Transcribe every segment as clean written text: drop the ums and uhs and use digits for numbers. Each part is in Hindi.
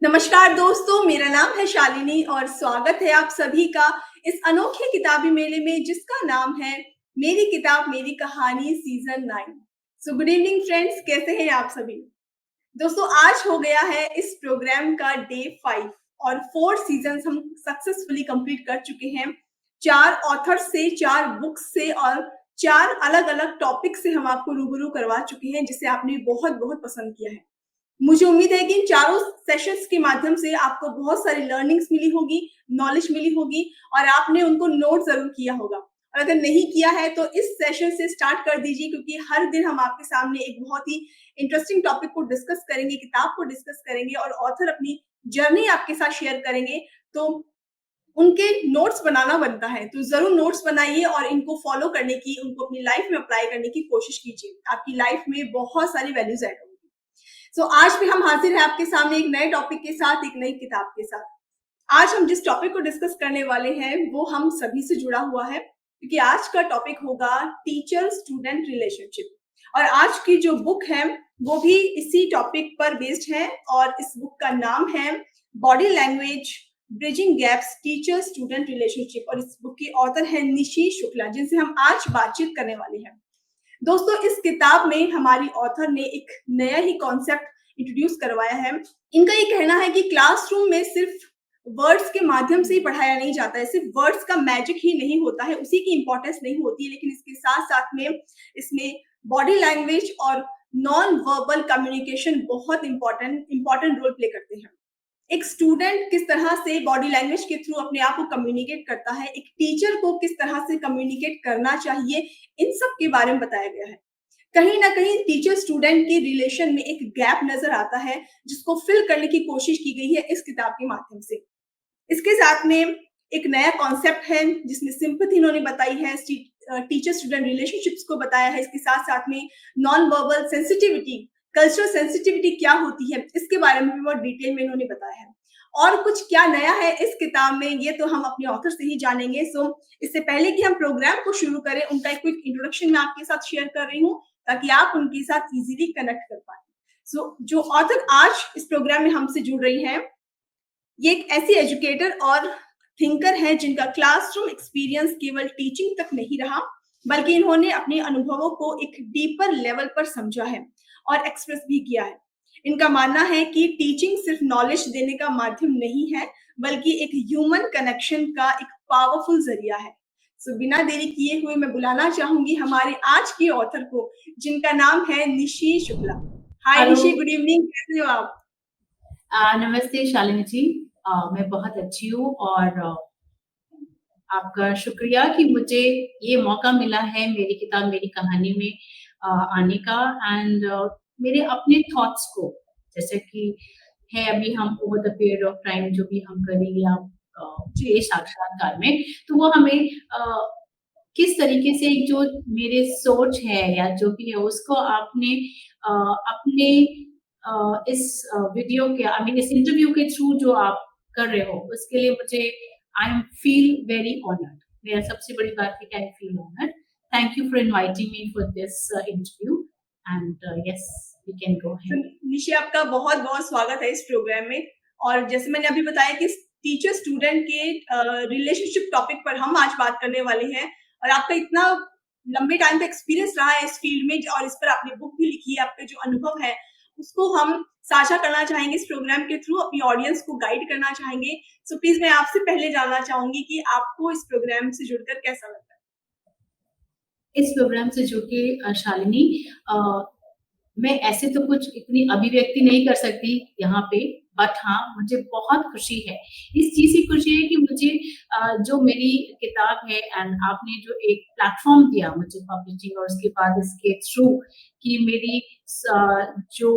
नमस्कार दोस्तों, मेरा नाम है शालिनी और स्वागत है आप सभी का इस अनोखे किताबी मेले में जिसका नाम है मेरी किताब मेरी कहानी season 9। So good evening friends, कैसे हैं आप सभी? दोस्तों, आज हो गया है इस प्रोग्राम का डे 5 और 4 सीजन्स हम सक्सेसफुली कंप्लीट कर चुके हैं। 4 ऑथर्स से, 4 बुक्स से और 4 अलग-अलग टॉपिक से हम आपको रूबरू करवा चुके हैं, जिसे आपने बहुत-बहुत पसंद किया है। मुझे उम्मीद है कि इन चारों सेशंस के माध्यम से आपको बहुत सारी लर्निंग्स मिली होगी, नॉलेज मिली होगी और आपने उनको नोट ज़रूर किया होगा। और अगर नहीं किया है तो इस सेशन से स्टार्ट कर दीजिए, क्योंकि हर दिन हम आपके सामने एक बहुत ही इंटरेस्टिंग टॉपिक को डिस्कस करेंगे, किताब को डिस्कस करेंगे और ऑथर अपनी जर्नी आपके साथ शेयर करेंगे। तो उनके नोट्स बनाना बनता है, तो ज़रूर नोट्स बनाइए और इनको फॉलो करने की, उनको अपनी लाइफ में अप्लाई करने की कोशिश कीजिए। आपकी लाइफ में बहुत सारी वैल्यूज़ ऐड होंगी। सो आज भी हम हाजिर हैं आपके सामने एक नए टॉपिक के साथ, एक नई किताब के साथ। आज हम जिस टॉपिक को डिस्कस करने वाले हैं वो हम सभी से जुड़ा हुआ है, क्योंकि आज का टॉपिक होगा टीचर स्टूडेंट रिलेशनशिप और आज की जो बुक है वो भी इसी टॉपिक पर बेस्ड है और इस बुक का नाम है body language bridging gaps teacher student relationship और इस बुक की ऑथर है निशी शुक्ला, जिनसे हम आज बातचीत करने वाले हैं। दोस्तों, इस किताब में हमारी ऑथर ने एक नया ही कॉन्सेप्ट इंट्रोड्यूस करवाया है। इनका ये कहना है कि क्लासरूम में सिर्फ वर्ड्स के माध्यम से ही पढ़ाया नहीं जाता है, सिर्फ वर्ड्स का मैजिक ही नहीं होता है, उसी की इम्पोर्टेंस नहीं होती है, लेकिन इसके साथ-साथ में इसमें बॉडी लैंग्वेज और नॉन वर्बल कम्युनिकेशन बहुत इम्पोर्टेंट रोल प्ले करते हैं। एक स्टूडेंट किस तरह से बॉडी लैंग्वेज के थ्रू अपने आप को कम्युनिकेट करता है, एक टीचर को किस तरह से कम्युनिकेट करना चाहिए, इन सब के बारे में बताया गया है। कहीं न कहीं टीचर स्टूडेंट के रिलेशन में एक गैप नज़र आता है, जिसको फिल करने की कोशिश की गई है इस किताब के माध्यम से। इसके साथ में एक नया कॉन्सेप्ट है जिसमें सिम्पैथी इन्होंने बताई है, टीचर स्टूडेंट रिलेशनशिप्स को बताया है, इसके साथ-साथ में non verbal sensitivity, cultural sensitivity क्या होती है, इसके बारे में भी बहुत डिटेल में इन्होंने बताया है। और कुछ क्या नया है इस किताब में, ये तो हम अपने ऑथर से ही जानेंगे। सो इससे पहले कि हम प्रोग्राम को शुरू करें, उनका एक क्विक इंट्रोडक्शन मैं आपके साथ शेयर कर रही हूँ, ताकि आप उनके साथ इज़िली कनेक्ट कर पाएँ। सो जो ऑथर आज इस प्रोग्राम में हमसे जुड़ रही हैं, ये एक ऐसी एजुकेटर और थिंकर है जिनका क्लासरूम एक्सपीरियंस केवल टीचिंग तक नहीं रहा, बल्कि इन्होंने अपने अनुभवों को एक डीपर लेवल पर समझा है और एक्सप्रेस भी किया है। इनका मानना है कि टीचिंग सिर्फ नॉलेज देने का माध्यम नहीं है, बल्कि एक ह्यूमन कनेक्शन का एक पावरफुल जरिया है। सो बिना देरी किए हुए मैं बुलाना चाहूंगी हमारे आज की ऑथर को, जिनका नाम है Nishi Shukla. Hi hello. Nishi, good evening, कैसे हो आप? नमस्ते शालिनी जी। मैं बहुत अच्छी हूँ और आपका शुक्रिया कि मुझे ये मौका मिला है मेरी किताब मेरी कहानी में आने का एंड मेरे अपने थॉट्स को, जैसे कि है अभी हम over the period of time जो भी हम करेंगे आप जी। ये साक्षात्कार में, तो वो हमें किस तरीके से जो मेरे सोच है या जो भी है उसको आपने अपने इस वीडियो के आई मीन इस इंटरव्यू के थ्रू जो आप कर रहे हो उसके लिए मुझे I am feel very honoured. मेरा सबसे बड़ी बात है कि I feel honoured. Thank you for inviting me for this interview and yes we can go तो अहेड। निशी, आपका बहुत-बहुत स्वागत है इस प्रोग्राम में। और जैसे मैंने अभी बताया कि टीचर स्टूडेंट के रिलेशनशिप टॉपिक पर हम आज बात करने वाले हैं और आपका इतना लंबे टाइम का एक्सपीरियंस रहा है इस फील्ड में और इस पर आपने बुक भी लिखी है, आपके जो अनुभव है उसको हम साझा करना चाहेंगे इस प्रोग्राम के थ्रू, अपनी ऑडियंस को गाइड करना चाहेंगे। सो प्लीज़ मैं आपसे पहले जानना चाहूँगी कि आपको इस प्रोग्राम से जुड़कर कैसा लगता है? इस प्रोग्राम से जुड़ के शालिनी, मैं ऐसे तो कुछ इतनी अभिव्यक्ति नहीं कर सकती यहाँ पे, बट हाँ, मुझे बहुत खुशी है। इस चीज़ की खुशी है कि मुझे जो मेरी किताब है एंड आपने जो एक प्लेटफ़ॉर्म दिया मुझे पब्लिशिंग और उसके बाद इसके थ्रू कि मेरी जो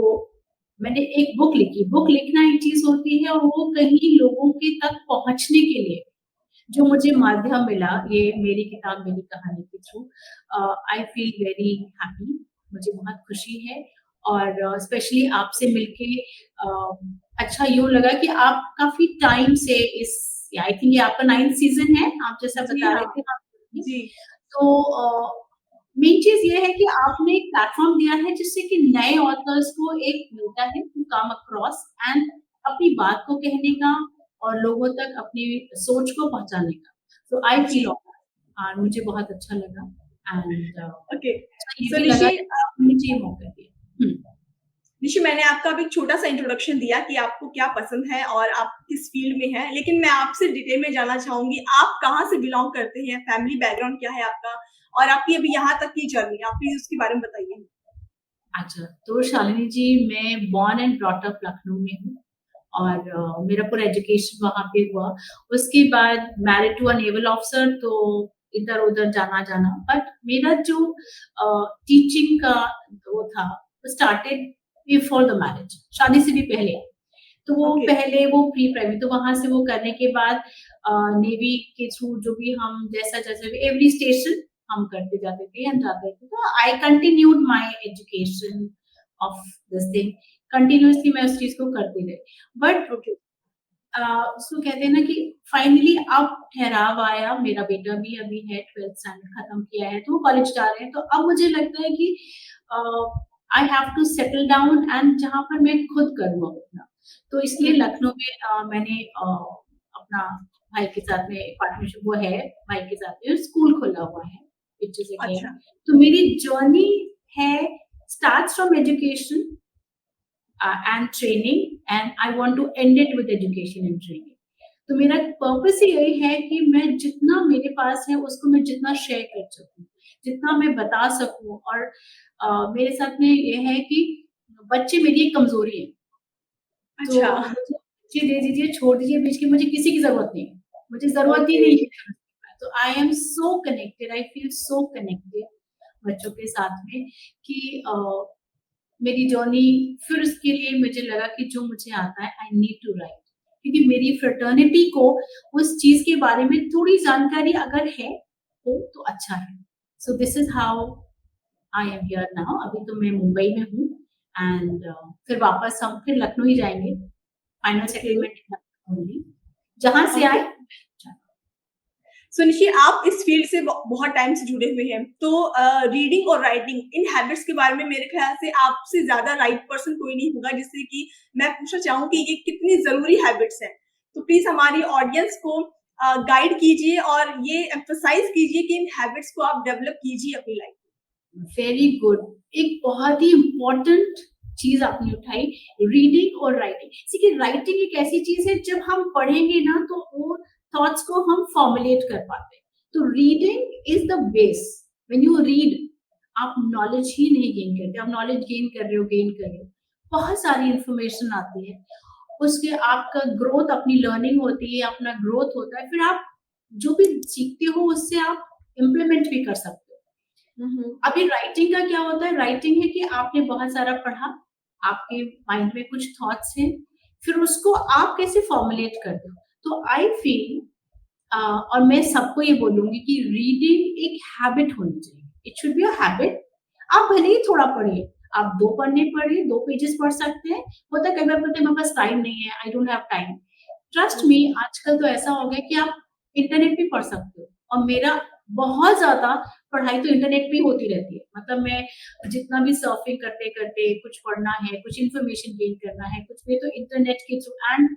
मैंने एक बुक लिखी। बुक लिखना एक चीज़ होती है और वो कहीं लोगों के तक पहुँचने के लिए जो मुझे माध्यम मिला, ये मेरी किताब मेरी कहानी के through, I feel very happy. मुझे बहुत खुशी है और स्पेशली आपसे मिलके अच्छा यूँ लगा कि आप काफ़ी टाइम से इस आई थिंक ये आपका 9th सीज़न है, आप जैसा जी बता रहे हाँ। थे आप। जी। तो मेन चीज़ ये है कि आपने एक प्लेटफ़ॉर्म दिया है जिससे कि नए ऑथर्स को एक मिलता है टू कम अक्रॉस एंड अपनी बात को कहने का और लोगों तक अपनी सोच को पहुँचाने का। तो आई जी। फील ऑनर्ड और मुझे बहुत अच्छा लगा एंड ओके। अच्छा ये सो भी लगा निशि कि मुझे ये मौका दिया। हुँ, निशि मैंने आपका अभी छोटा-सा इंट्रोडक्शन दिया कि आपको क्या पसंद है और आप किस फ़ील्ड में हैं। लेकिन मैं आपसे डिटेल में जानना चाहूँगी, आप कहाँ से बिलॉन्ग करते हैं? फैमिली बैकग्राउंड क्या है आपका? और आपकी अभी यहाँ तक की जर्नी, आप प्लीज़ उसके बारे में बताइए? अच्छा तो शालिनी जी मैं born and brought up Lucknow में हूँ और मेरा पूरा एजुकेशन वहाँ पे हुआ। उसके बाद married to a naval officer तो इधर-उधर जाना-जाना बट मेरा जो टीचिंग का वो था, स्टार्टेड बिफोर द मैरिज शादी से भी पहले। तो वो ओके, पहले वो प्री प्राइमरी तो वहाँ से वो करने के बाद नेवी के थ्रू जो भी हम जैसा-जैसा भी एवरी स्टेशन हम करते जाते थे एंड जाते थे। तो I continued my education of this thing continuously मैं उस चीज़ को करती रही। But okay. उसको कहते हैं ना कि फाइनली अब ठहराव आया, मेरा बेटा भी अभी है 12th स्टैंडर्ड खत्म किया है, तो वो कॉलेज जा रहे हैं, तो अब मुझे लगता है कि I have to settle down and जहाँ पर मैं खुद करूँ अपना। तो इसलिए हुँ, हुँ। लखनऊ में मैंने अपना भाई के साथ में पार्टनरशिप वो है, भाई के साथ में स्कूल खोला हुआ है, व्हिच इज़ अगेन अच्छा, तो मेरी जर्नी है starts from education and training and I want to end it with education and training. तो मेरा पर्पस ही यही है कि मैं जितना मेरे पास है उसको मैं जितना शेयर कर सकूँ, जितना मैं बता सकूँ और मेरे साथ में ये है कि बच्चे मेरी एक कमज़ोरी है। तो अच्छा। मुझे बच्चे दे दीजिए, छोड़ दीजिए बीच के मुझे किसी की ज़रूरत नहीं है। मुझे ज़रूरत ही ओके, नहीं है। तो I am so connected, I feel so connected बच्चों के साथ में कि मेरी जर्नी फिर उसके लिए मुझे लगा कि जो मुझे आता है आई नीड टू राइट क्योंकि मेरी फ्रेटर्निटी को उस चीज के बारे में थोड़ी जानकारी अगर है हो तो अच्छा है सो this is how I am here now अभी तो मैं मुंबई में हूँ एंड फिर वापस हम फिर लखनऊ ही जाएंगे फाइनल ओके, सेटलमेंट होंगी जहां से ओके। आए सो निशि आप इस फ़ील्ड से बहुत टाइम से जुड़े हुए हैं। तो रीडिंग और राइटिंग इन हैबिट्स के बारे में मेरे ख़्याल से आपसे ज़्यादा राइट पर्सन कोई नहीं होगा जिससे कि मैं पूछना चाहूँ कि ये कितनी ज़रूरी हैबिट्स हैं। तो प्लीज़ हमारी ऑडियंस को गाइड कीजिए और ये एम्फसाइज़ कीजिए कि इन हैबिट्स को आप डेवलप कीजिए अपनी लाइफ़ वेरी गुड एक बहुत ही इम्पोर्टेंट चीज आपने उठाई रीडिंग और राइटिंग देखिए राइटिंग एक ऐसी चीज है जब हम पढ़ेंगे ना तो वो थॉट्स को हम फॉर्मुलेट कर पाते हैं तो reading is the base when you read आप नॉलेज ही नहीं गेन करते आप नॉलेज गेन कर रहे हो बहुत सारी इंफॉर्मेशन आती है उसके आपका ग्रोथ अपनी लर्निंग होती है अपना ग्रोथ होता है फिर आप जो भी सीखते हो उससे आप इम्प्लीमेंट भी कर सकते हो में। हुँ, हुँ। अभी राइटिंग का क्या होता है राइटिंग है कि आपने बहुत सारा पढ़ा आपके माइंड में कुछ थॉट्स हैं फिर उसको आप कैसे फॉर्मुलेट करते हो तो आई फील और मैं सबको ये बोलूंगी कि रीडिंग एक हैबिट होनी चाहिए it should be a habit आप भले ही थोड़ा पढ़िए आप दो पन्ने पढ़िए 2 पेजेस पढ़ सकते हैं होता है कई बार बोलते हैं मेरे पास टाइम नहीं है I don't have time trust me आजकल तो ऐसा हो गया कि आप इंटरनेट पे पढ़ सकते हो और मेरा बहुत ज़्यादा पढ़ाई तो इंटरनेट पे ही होती रहती है। मतलब मैं जितना भी सर्फिंग करते-करते कुछ पढ़ना है, कुछ इन्फॉर्मेशन गेन करना है, कुछ भी तो इंटरनेट के थ्रू एंड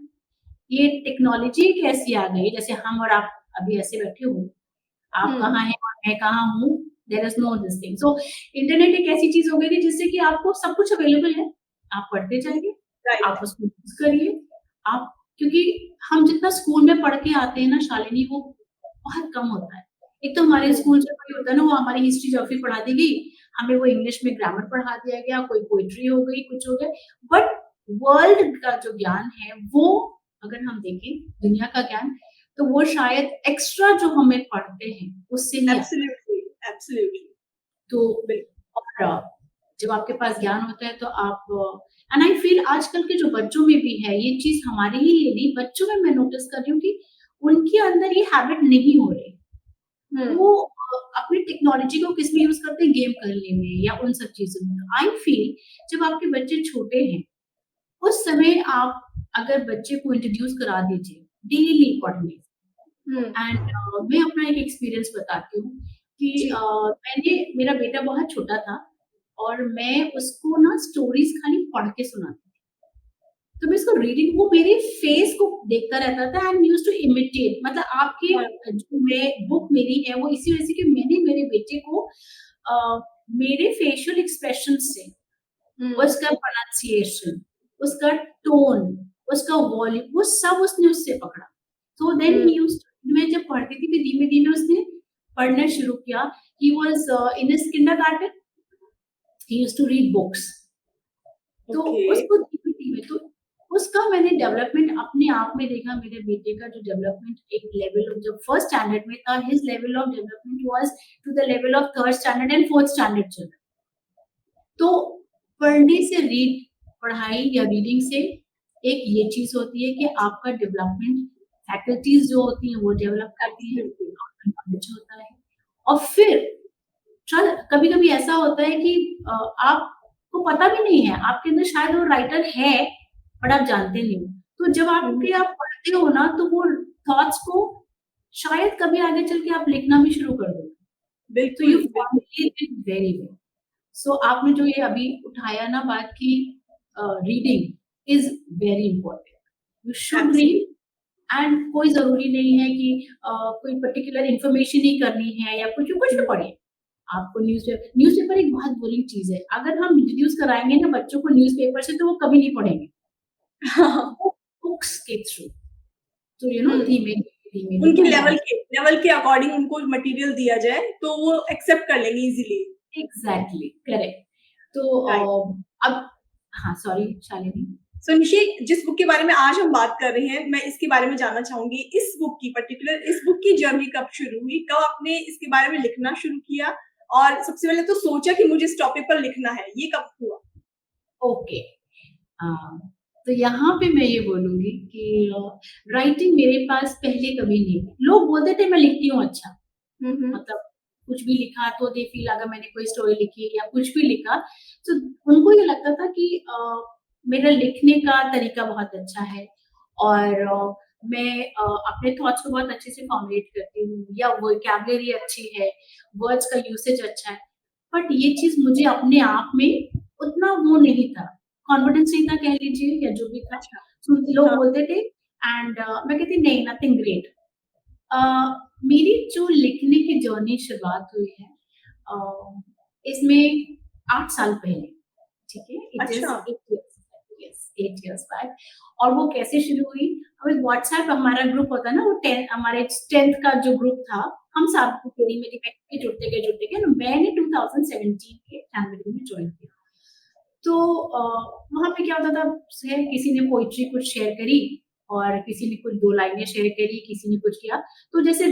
ये टेक्नोलॉजी एक ऐसी आ गई जैसे हम और आप अभी ऐसे बैठे हो, आप हुँ, कहाँ हैं और मैं कहाँ हूँ, there is no this thing. So internet एक ऐसी चीज़ हो गई है जिससे कि आपको सब कुछ अवेलेबल है। आप पढ़ते जाइए, आप राइट। उसको यूज़ करिए, आप क्योंकि हम जितना स्कूल में पढ़ के आते हैं ना शालिनी वो बहुत कम होता है। एक तो हमारे हुँ, स्कूल से वही होता है ना वो हमारी हिस्ट्री ज्योग्राफी पढ़ा दी गई, हमें वो इंग्लिश में ग्रामर पढ़ा दिया गया, कोई पोएट्री हो गई, कुछ हो गया। बट वर्ल्ड का जो ज्ञान है वो अगर हम देखें दुनिया का ज्ञान तो वो शायद एक्स्ट्रा जो हमें पढ़ते हैं उससे ही आता है। एब्सोल्युटली, एब्सोल्युटली, तो बिल्कुल। और जब आपके पास ज्ञान होता है तो आप एंड आई फील आजकल के जो बच्चों में भी है ये चीज़ हमारे ही लिए नहीं बच्चों में मैं नोटिस कर रही हूँ कि उनके अंदर ये हैबिट नहीं हो रही। हुँ, वो अपनी टेक्नोलॉजी को किस में यूज़ करते हैं गेम खेलने में या उन सब चीज़ों में। आई फील जब आपके बच्चे छोटे हैं उस समय आप अगर बच्चे को इंट्रोड्यूस करा दीजिए डेली पढ़ने हुँ, एंड मैं अपना एक एक्सपीरियंस बताती हूँ कि जी, मैंने मेरा बेटा बहुत छोटा था और मैं उसको ना स्टोरीज़ खाली पढ़ के सुनाती थी। तो मैं इसको रीडिंग, वो मेरे फेस को देखता रहता था एंड यूज्ड टू इमिटेट, मतलब आपके हाँ। जो मैं बुक मेरी है वो इसी वजह से कि मैंने मेरे बेटे को मेरे फेशियल एक्सप्रेशन से हुँ, उसका प्रोनंसिएशन, उसका टोन, उसका वॉल्यूम, वो सब उसने उससे पकड़ा। So then hmm, he used to, मैं जब पढ़ती थी फिर धीमे-धीमे उसने पढ़ना शुरू किया। He was in his kindergarten, he used to read books। तो ओके, उसको धीमे-धीमे तो उसका मैंने डेवलपमेंट अपने आप में देखा, मेरे बेटे का जो डेवलपमेंट एक लेवल ऑफ जब फर्स्ट स्टैंडर्ड में था, his level of development was to the level of third standard and fourth standard children. तो पढ़ने से पढ़ाई या रीडिंग से एक ये चीज़ होती है कि आपका डेवलपमेंट फैकल्टीज़ जो होती हैं वो डेवलप करती हैं, एब्सोल्युटली। आपका नॉलेज होता है। और फिर चल कभी-कभी ऐसा होता है कि आपको पता भी नहीं है, आपके अंदर शायद वो राइटर है, बट आप जानते नहीं हो। तो जब हुँ, हुँ, आप पढ़ते हो ना तो वो थॉट्स को शायद कभी आगे चल के आप लिखना भी शुरू कर दो। तो बिल्कुल, यू बिल्कुल, फॉर्मुलेट इट वेरी वेल। सो आपने जो ये अभी उठाया ना बात की, reading is very important. You should read absolutely. And कोई ज़रूरी नहीं है कि कोई पर्टिकुलर इन्फॉर्मेशन ही करनी है या कुछ भी हुँ, पढ़िए। आपको न्यूज़पेपर एक बहुत बोरिंग चीज़ है। अगर हम इंट्रोड्यूस कराएँगे ना बच्चों को न्यूज़पेपर से तो वो कभी नहीं पढ़ेंगे। हाँ, वो बुक्स के थ्रू, तो हुँ, उनके धीमे-धीमे एंड लेवल के अकॉर्डिंग उनको मटीरियल दिया जाए, तो वो एक्सेप्ट कर लेंगे ईज़िली, एग्ज़ैक्टली करेक्ट। तो राइट। अब हाँ, सॉरी शालिनी। सो निशी, जिस बुक के बारे में आज हम बात कर रहे हैं, मैं इसके बारे में जानना चाहूँगी। इस बुक की पर्टिकुलर इस बुक की जर्नी कब शुरू हुई? कब आपने इसके बारे में लिखना शुरू किया? और सबसे पहले तो सोचा कि मुझे इस टॉपिक पर लिखना है, ये कब हुआ? ओके। अ, तो यहाँ पे मैं ये बोलूँगी कि राइटिंग मेरे पास पहले कभी नहीं थी। लोग बोलते थे मैं लिखती हूँ अच्छा, हुँ, हुँ। मतलब कुछ भी लिखा तो दे फ़ील अगर मैंने कोई स्टोरी लिखी या कुछ भी लिखा, तो उनको ये लगता था कि मेरा लिखने का तरीका बहुत अच्छा है और मैं अपने थॉट्स को बहुत अच्छे से फॉर्मुलेट करती हूँ या वोकैब्युलरी अच्छी है, वर्ड्स का यूसेज अच्छा है। बट ये चीज़ मुझे अपने आप में उतना वो नहीं था, कॉन्फिडेंस नहीं था कह लीजिए या जो भी था। अच्छा, तो लोग हाँ, बोलते थे एंड मैं कहती नहीं नथिंग ग्रेट। अ, मेरी जो लिखने की जर्नी शुरुआत हुई है इसमें 8 साल पहले, ठीक है? इट इज़ अच्छा, 8 इयर्स, यस 8 इयर्स बैक। और वो कैसे शुरू हुई? अब व्हाट्सएप हमारा ग्रुप होता है ना, वो 10 हमारे 10th का जो ग्रुप था, हम सब तेरी मेरी के जुड़ते गए, मैंने 2017 के जनवरी में जॉइन किया। तो वहाँ पे क्या होता था, से किसी ने पोएट्री कुछ शेयर करी और किसी ने कुछ 2 लाइनें शेयर करी, किसी ने कुछ किया। तो जैसे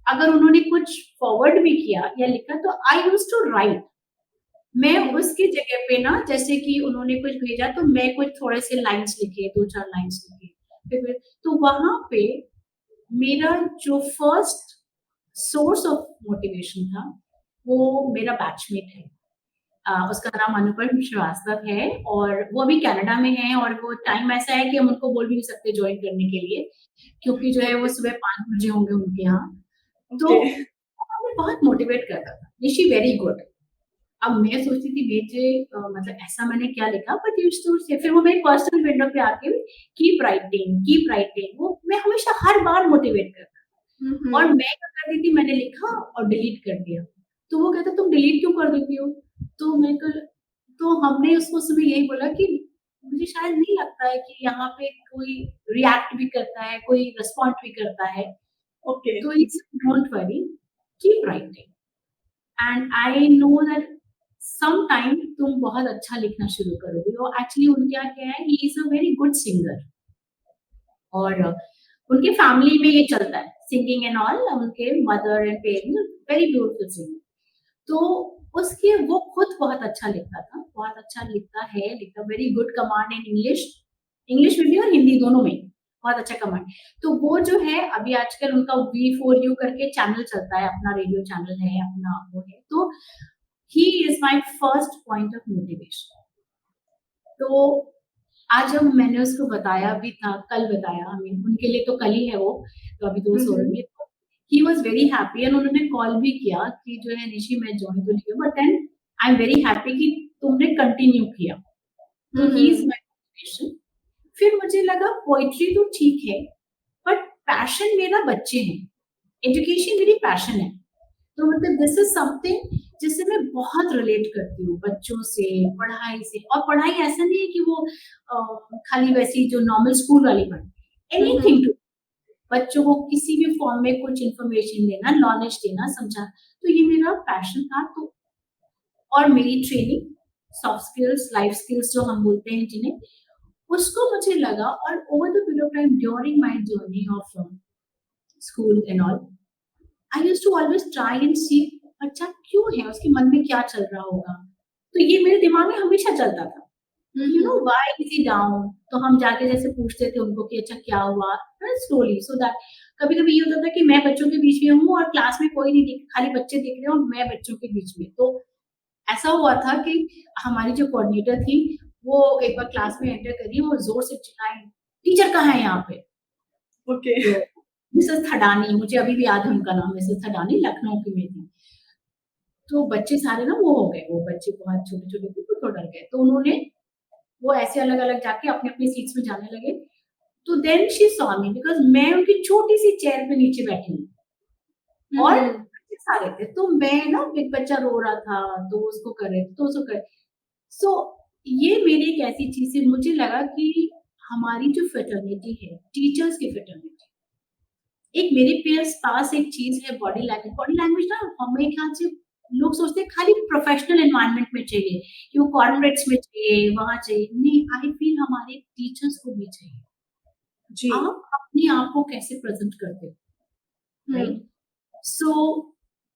अगर उन्होंने कुछ फॉरवर्ड भी किया या लिखा तो आई यूज्ड टू राइट। मैं हुँ, उसकी जगह पे ना जैसे कि उन्होंने कुछ भेजा तो मैं कुछ थोड़े से लाइन्स लिखे, 2-4 लाइन्स लिखे। फिर तो वहाँ पे मेरा जो फर्स्ट सोर्स ऑफ मोटिवेशन था, वो मेरा बैचमेट है। उसका नाम अनुपम श्रीवास्तव है और वो अभी कनाडा में है और वो टाइम ऐसा है कि हम उनको बोल भी नहीं सकते जॉइन करने के लिए, क्योंकि जो है वो ओके, सुबह 5 बजे होंगे उनके यहाँ। तो ओके, वो हमें बहुत मोटिवेट करता था, निशी वेरी गुड। अब मैं सोचती थी बेटे मतलब ऐसा मैंने क्या लिखा बट यूज्ड टू से फिर वो मेरी पर्सनल विंडो पे आके कीप राइटिंग वो मैं हमेशा हर बार मोटिवेट हुँ, करता और हुँ, मैं क्या करती थी मैंने लिखा और डिलीट कर दिया। तो वो कहता तुम डिलीट क्यों कर देती हो? तो मैं कल तो हमने उसको उस समय यही बोला कि मुझे शायद नहीं लगता है कि यहाँ पे कोई रिएक्ट भी करता है, कोई रिस्पॉन्ड भी करता है। ओके, तो it's don't worry, keep writing and I know that some time तुम बहुत अच्छा लिखना शुरू करोगे और एक्चुअली उनका क्या है he is a very good singer और उनके फैमिली में ये चलता है सिंगिंग एंड ऑल उनके mother and parents very beautiful singer. तो उसके वो खुद बहुत अच्छा लिखता था, बहुत अच्छा लिखता है, लिखता very good command in English, English में भी और हिंदी दोनों में, बहुत अच्छा कमांड। तो वो जो है अभी आजकल उनका वी4यू करके चैनल चलता है, अपना रेडियो चैनल है, अपना वो है। तो he is my first point of motivation. तो आज जब मैंने उसको बताया भी था, कल बताया आई मीन उनके लिए तो कल ही है वो, तो अभी तो वो हुँ, सो हुँ, रही है। तो he was very happy and उन्होंने कॉल भी किया कि जो है निशी मैं जॉइन तो नहीं किया but then I am very happy कि तुमने कंटिन्यू किया। हुँ, तो he is hmm, my motivation फिर मुझे लगा पोइट्री तो ठीक है, बट पैशन मेरा बच्चे हैं, एजुकेशन मेरी पैशन है। तो मतलब दिस इज समथिंग जिससे मैं बहुत रिलेट करती हूँ बच्चों से, पढ़ाई से। और पढ़ाई ऐसा नहीं है कि वो खाली वैसी जो नॉर्मल स्कूल वाली पढ़ाई, हम्म। एनीथिंग टू बच्चों को किसी भी फॉर्म में कुछ इन्फॉर्मेशन देना, नॉलेज देना, समझा, तो ये मेरा पैशन था। तो और मेरी training soft skills, life skills जो हम बोलते हैं जिन्हें, उसको मुझे लगा। और over the period of time during my journey of school and all, I used to always try and see बच्चा क्यों है, उसके मन में क्या चल रहा होगा। तो ये मेरे दिमाग में हमेशा चलता था, you know why is he down. तो हम जाके जैसे पूछते थे उनको कि अच्छा क्या हुआ, स्लोली, सो दैट कभी कभी ये होता था कि मैं बच्चों के बीच में हूँ और क्लास में कोई नहीं दिख, खाली बच्चे दिख रहे हैं और मैं बच्चों के बीच में। तो ऐसा हुआ था कि हमारी जो कोऑर्डिनेटर थी, वो एक बार क्लास में एंटर करी और जोर से चिल्लाई, टीचर कहाँ है यहाँ पे। ओके। तो मिसेस थडानी, मुझे अभी भी याद है उनका नाम, मिसेस थडानी, लखनऊ की में थी। तो बच्चे सारे ना वो हो गए, वो बच्चे बहुत छोटे छोटे थे तो थोड़ा डर गए। तो उन्होंने वो ऐसे अलग अलग जाके अपने अपने सीट्स में जाने लगे। तो then she saw me, because मैं उनकी छोटी सी चेयर पे नीचे बैठी हूँ और बच्चे सारे थे। तो मैं ना, एक बच्चा रो रहा था तो उसको करे तो उसको करे। सो ये मेरी एक ऐसी चीज है, मुझे लगा कि हमारी जो फ्रेटर्निटी है, टीचर्स की फ्रेटर्निटी, एक मेरे पेयर्स पास एक चीज है बॉडी लैंग्वेज। बॉडी लैंग्वेज ना हमें ख्याल से लोग सोचते हैं खाली प्रोफेशनल एनवायरनमेंट में चाहिए, कि वो कॉर्पोरेट्स में चाहिए, वहां चाहिए। नहीं, आई फील हमारे टीचर्स को भी चाहिए। जी। आप अपने आप को कैसे प्रेजेंट करते हो, राइट? सो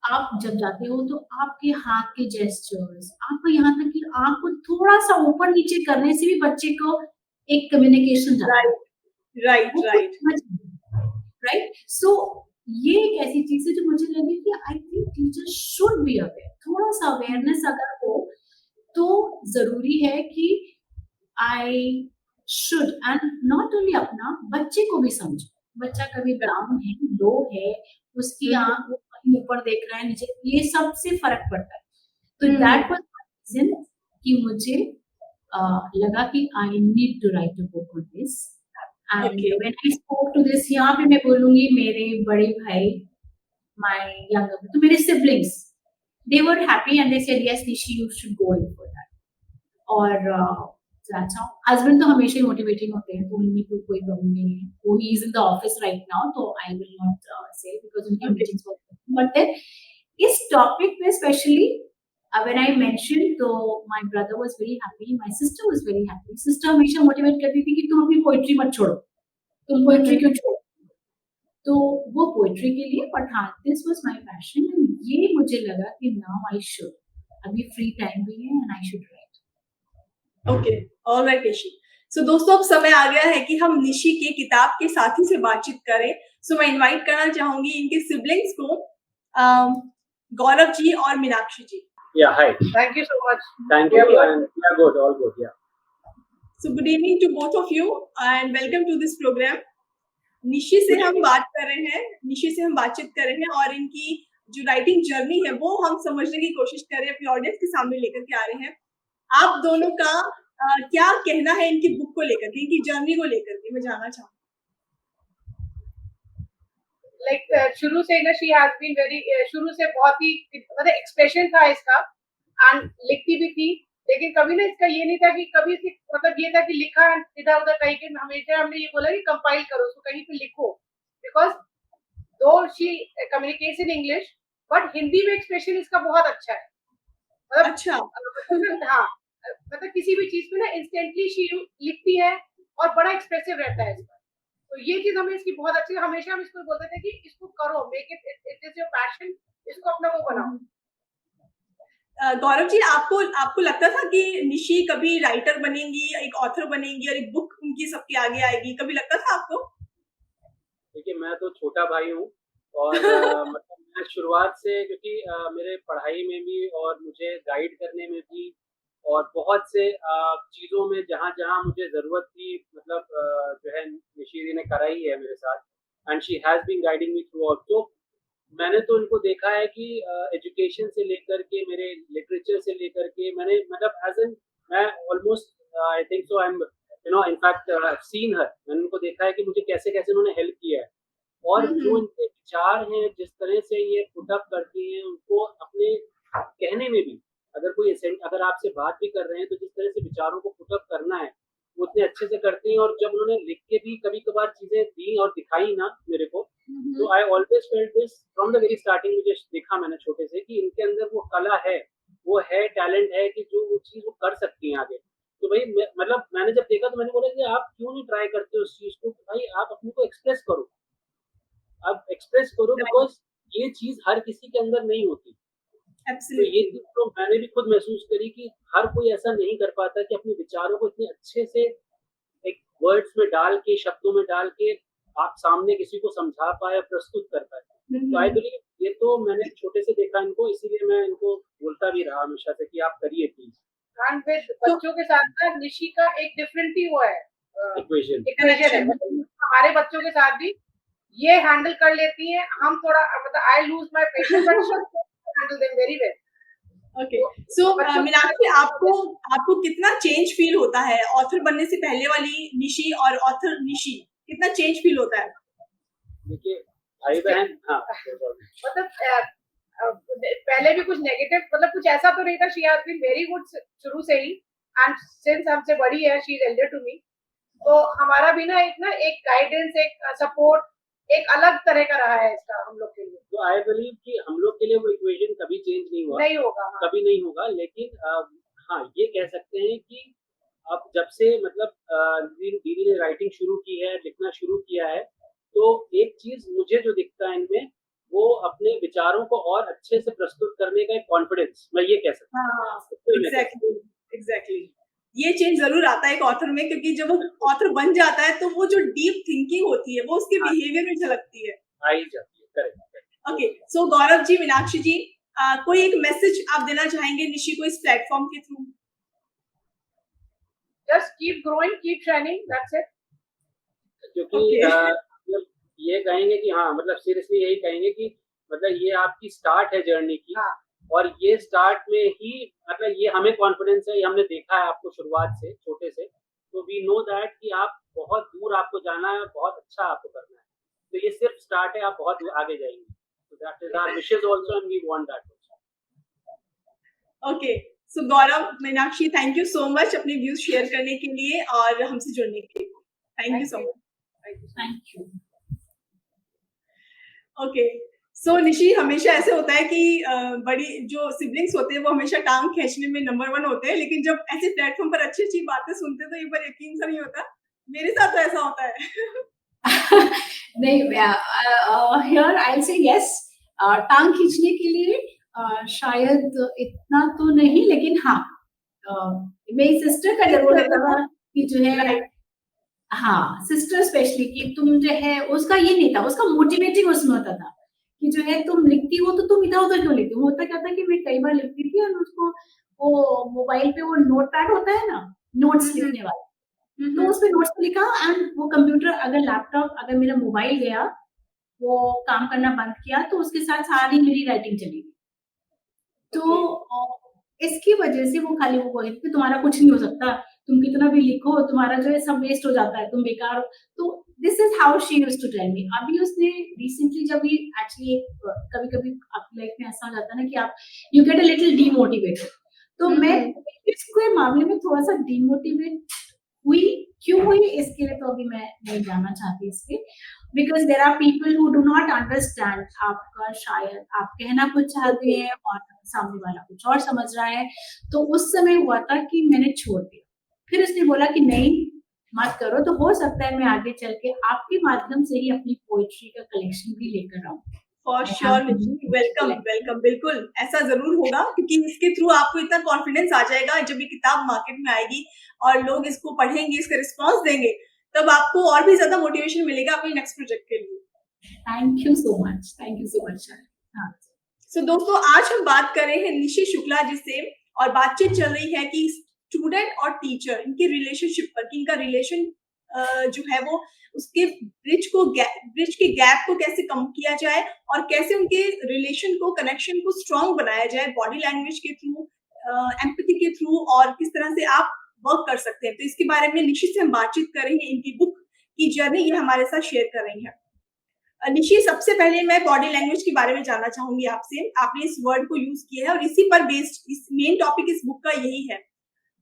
आप जब जाते हो तो आपके हाथ के जेस्चर्स, आपको यहाँ तक कि आँख को थोड़ा सा ऊपर नीचे करने से भी बच्चे को एक कम्युनिकेशन जाता है, राइट राइट वो खुद राइट। समझ, राइट? सो ये एक ऐसी चीज है जो मुझे लगी कि I think teacher should be aware. थोड़ा सा अवेयरनेस अगर हो तो जरूरी है कि I should, and not only अपना, बच्चे को भी समझो। बच्चा कभी डाउन है, लो है, उसकी आंख वो कहीं ऊपर देख रहा है, नीचे, ये सबसे फर्क पड़ता है। तो दैट वाज रीजन कि मुझे लगा कि I need to write a book on this. And okay. When I spoke to this, यहाँ पे मैं बोलूंगी मेरे बड़े भाई, माय यंगर, तो मेरे siblings, they were happy and they said yes Nishi you should go in for that. और अच्छा, हस्बैंड तो हमेशा ही मोटिवेटिंग होते हैं, तो उनमें तो कोई प्रॉब्लम नहीं है। वो he is in the office right now, तो आई विल नॉट से बिकॉज उनकी ओके। मीटिंग्स बहुत, बट देन इस टॉपिक में स्पेशली व्हेन आई मेंशन, तो my brother was very happy, my sister was very happy. Sister हमेशा मोटिवेट करती थी कि तुम अपनी पोएट्री मत छोड़ो, तुम पोएट्री क्यों छोड़ो। तो वो पोएट्री के लिए, बट हाँ, this was my passion and ये मुझे लगा कि नाउ आई शुड, अभी फ्री टाइम भी है and I should write. Okay. Alright Nishi. So दोस्तों, अब समय आ गया है कि हम निशी के किताब के साथी से बातचीत करें। सो मैं इनवाइट करना चाहूंगी इनके सिबलिंग्स को, गौरव जी और मीनाक्षी जी। Yeah, hi. Thank you so much. Thank you, and yeah, good, all good, yeah. So good evening to both of you and welcome to this program. Nishi से हम बात कर रहे हैं, निशी से हम बातचीत कर रहे हैं और इनकी जो राइटिंग जर्नी है वो हम समझने की कोशिश कर रहे हैं, अपनी ऑडियंस के सामने लेकर के आ रहे हैं। आप दोनों का क्या कहना है इनकी बुक को लेकर के, इनकी जर्नी को लेकर के, मैं जानना चाहूँ। Like शुरू से ना she has been very शुरू से बहुत ही मतलब एक्सप्रेशन था इसका, एंड लिखती भी थी, लेकिन कभी ना इसका ये नहीं था कि कभी मतलब ये था कि लिखा इधर उधर कहीं के, हमेशा हमने ये बोला कि कंपाइल करो, उसको कहीं पे लिखो, बिकॉज दो she communicates in English, but Hindi में एक्सप्रेशन इसका बहुत अच्छा है। मतलब अच्छा। हाँ, मतलब किसी भी चीज पे ना इंस्टेंटली शी लिखती है और बड़ा एक्सप्रेसिव रहता है इसका। तो ये चीज हमें इसकी बहुत अच्छी, हमेशा हम इसको बोलते थे कि इसको करो, make it, it is your passion, इसको अपना वो बनाओ। गौरव जी, आपको आपको लगता था कि निशी कभी राइटर बनेंगी, एक ऑथर बनेंगी और एक बुक उनकी सबके आगे आएगी, कभी लगता था आपको? देखिए, मैं तो छोटा भाई हूँ और मतलब मैं शुरुआत से, क्योंकि मेरे पढ़ाई में भी और मुझे गाइड करने में भी और बहुत से चीज़ों में जहाँ मुझे ज़रूरत थी, मतलब जो है निशी जी ने कराई है मेरे साथ, and she has been guiding me throughout. तो मैंने तो इनको देखा है कि एजुकेशन से लेकर के, मेरे लिटरेचर से लेकर के, मैंने मतलब एज एन, मैं almost I think so I am you know in fact scene हर, मैंने उनको देखा है कि मुझे कैसे कैसे उन्होंने हेल्प किया है, और जो इनके विचार हैं, जिस तरह से ये पुट अप करती हैं उनको अपने कहने में भी, अगर आपसे बात भी कर रहे हैं तो जिस तरह से विचारों को पुट अप करना है वो इतने अच्छे से करती हैं। और जब उन्होंने लिख के भी कभी कभार चीजें दी और दिखाई ना मेरे को, तो I always felt this from the very starting. मुझे देखा मैंने छोटे से कि इनके अंदर वो कला है, वो है, टैलेंट है कि जो वो चीज वो कर सकती हैं आगे। तो भाई मतलब मैंने जब देखा तो मैंने बोला कि आप क्यों नहीं ट्राई करते उस चीज को, भाई आप अपने को एक्सप्रेस करो, आप एक्सप्रेस करो, बिकॉज ये चीज हर किसी के अंदर नहीं होती। तो ये चीज तो मैंने भी खुद महसूस करी कि हर कोई ऐसा नहीं कर पाता कि अपने विचारों को इतने अच्छे से एक वर्ड्स में डाल के, शब्दों में डाल के आप सामने किसी को समझा पाए, प्रस्तुत कर पाए। तो आई बिलीव ये तो मैंने छोटे से देखा इनको, इसीलिए मैं इनको बोलता भी रहा हमेशा से कि आप करिए प्लीज। एंड विद बच्चों के साथ ना निशी का एक डिफरेंट ही वो है इक्वेशन है। हमारे बच्चों के साथ भी ये हैंडल कर लेती हैं, हम थोड़ा मतलब I lose my patience but handle them very well. Okay, so Meenakshi, आपको कितना चेंज फील होता है ऑथर बनने से पहले वाली निशी और ऑथर निशी, कितना चेंज फील होता है? देखिए भाई बहन, हाँ मतलब पहले भी कुछ नेगेटिव, मतलब कुछ ऐसा तो नहीं था। She has been very good शुरू से ही, एंड सिंस हमसे बड़ी है, she is elder to me, तो हमारा भी ना एक गाइडेंस, एक सपोर्ट एक अलग तरह का रहा है इसका हम लोग के लिए। तो आई बिलीव कि हम लोग के लिए वो इक्वेशन कभी चेंज नहीं होगा। हाँ। कभी नहीं होगा, लेकिन हाँ ये कह सकते हैं कि अब जब से मतलब दीदी ने राइटिंग शुरू की है, लिखना शुरू किया है, तो एक चीज मुझे जो दिखता है इनमें, वो अपने विचारों को और अच्छे से प्रस्तुत करने का एक कॉन्फिडेंस, मैं ये कह सकता हूँ। एग्जैक्टली, ये चेंज जरूर आता है एक ऑथर में, क्योंकि जब वो ऑथर बन जाता है तो वो जो डीप थिंकिंग होती है वो उसके बिहेवियर में झलकती है, आई जाती है। करेक्ट। ओके, सो गौरव जी, मीनाक्षी जी, कोई एक मैसेज आप देना चाहेंगे निशी को इस प्लेटफॉर्म के through? Just keep growing, keep shining, that's it. क्योंकि ये कहेंगे कि हाँ, मतलब सीरियसली यही कहेंगे कि मतलब ये आपकी स्टार्ट है जर्नी की। हाँ। और ये स्टार्ट में ही मतलब ये हमें कॉन्फिडेंस है, ये हमने देखा है आपको शुरुआत से, छोटे से, तो वी नो दैट कि आप बहुत दूर आपको जाना है, बहुत अच्छा आपको करना है। तो ये सिर्फ स्टार्ट है, आप बहुत दूर आगे जाएंगे। So that is our wishes also, and we want that also. Okay, so Gaurav, Meenakshi, thank you so much अपने व्यूज शेयर करने के लिए और हमसे जुड़ने के लिए। Thank you so much. Thank you. Okay, so Nishi, हमेशा ऐसे होता है कि बड़ी जो सिबलिंग्स होते हैं वो हमेशा टांग खींचने में नंबर 1 होते हैं, लेकिन जब ऐसे प्लेटफॉर्म पर अच्छी अच्छी बातें सुनते हैं तो एक बार यकीन सा नहीं होता। मेरे साथ तो ऐसा होता है। नहीं, हियर आई से यस, टांग खींचने के लिए शायद इतना तो नहीं, लेकिन हाँ, मेरी सिस्टर का जरूर होता था कि जो है, हाँ, सिस्टर स्पेशली, कि तुम जो है, उसका ये नहीं था, उसका मोटिवेटिंग उसमें होता था कि जो है तुम लिखती हो तो तुम इधर उधर क्यों लिखती हो। होता क्या था कि मैं कई बार लिखती थी और उसको वो मोबाइल पे वो नोट पैड होता है ना, नोट्स लिखने वाला, तो उसपे नोट्स लिखा, एंड वो कंप्यूटर, अगर लैपटॉप, अगर मेरा मोबाइल गया, वो काम करना बंद किया, तो उसके साथ सारी मेरी राइटिंग चली गई। तो इसकी वजह से वो खाली वो कहती थी तुम्हारा कुछ नहीं हो सकता, तुम कितना भी लिखो तुम्हारा जो है सब वेस्ट हो जाता है, तुम बेकार हो। तो this is how she used to tell me. अभी उसने रिसेंटली जब ये एक्चुअली कभी-कभी आपकी लाइफ में ऐसा हो जाता है ना कि आप you get a little demotivated, तो मैं इसके मामले में थोड़ा-सा डीमोटिवेट हुई। क्यों हुई इसके लिए तो अभी मैं नहीं जानना चाहती इसके, because there are people who do not understand आपका, शायद आप कहना कुछ चाहते हैं और सामने वाला कुछ और समझ रहा है। तो उस समय हुआ था कि मैंने छोड़ दिया, फिर उसने बोला कि नहीं मत करो, तो हो सकता है मैं आगे चल के आपके माध्यम से ही अपनी पोएट्री का कलेक्शन भी लेकर आऊं। फॉर श्योर, वेलकम वेलकम, बिल्कुल ऐसा जरूर होगा, क्योंकि इसके थ्रू आपको इतना कॉन्फिडेंस आ जाएगा, जब ये किताब मार्केट में आएगी और लोग इसको पढ़ेंगे, इसका रिस्पांस देंगे, तब आपको और भी ज्यादा मोटिवेशन मिलेगा अपने नेक्स्ट प्रोजेक्ट के लिए। Thank you so much, thank you so much. हाँ, सो दोस्तों, आज हम बात कर रहे हैं निशी शुक्ला जी से, और बातचीत चल रही है कि स्टूडेंट और टीचर, इनके रिलेशनशिप पर, कि इनका रिलेशन जो है वो उसके ब्रिज के गैप को कैसे कम किया जाए और कैसे उनके रिलेशन को, कनेक्शन को स्ट्रॉन्ग बनाया जाए, बॉडी लैंग्वेज के थ्रू, एम्पैथी के थ्रू, और किस तरह से आप वर्क कर सकते हैं। तो इसके बारे में निशी से हम बातचीत करेंगे, इनकी बुक की जर्नी ये हमारे साथ शेयर कर रही हैं। निशी, सबसे पहले मैं बॉडी लैंग्वेज के बारे में जानना चाहूंगी आपसे। आपने इस वर्ड को यूज किया है और इसी पर बेस्ड इस मेन टॉपिक इस बुक का यही है।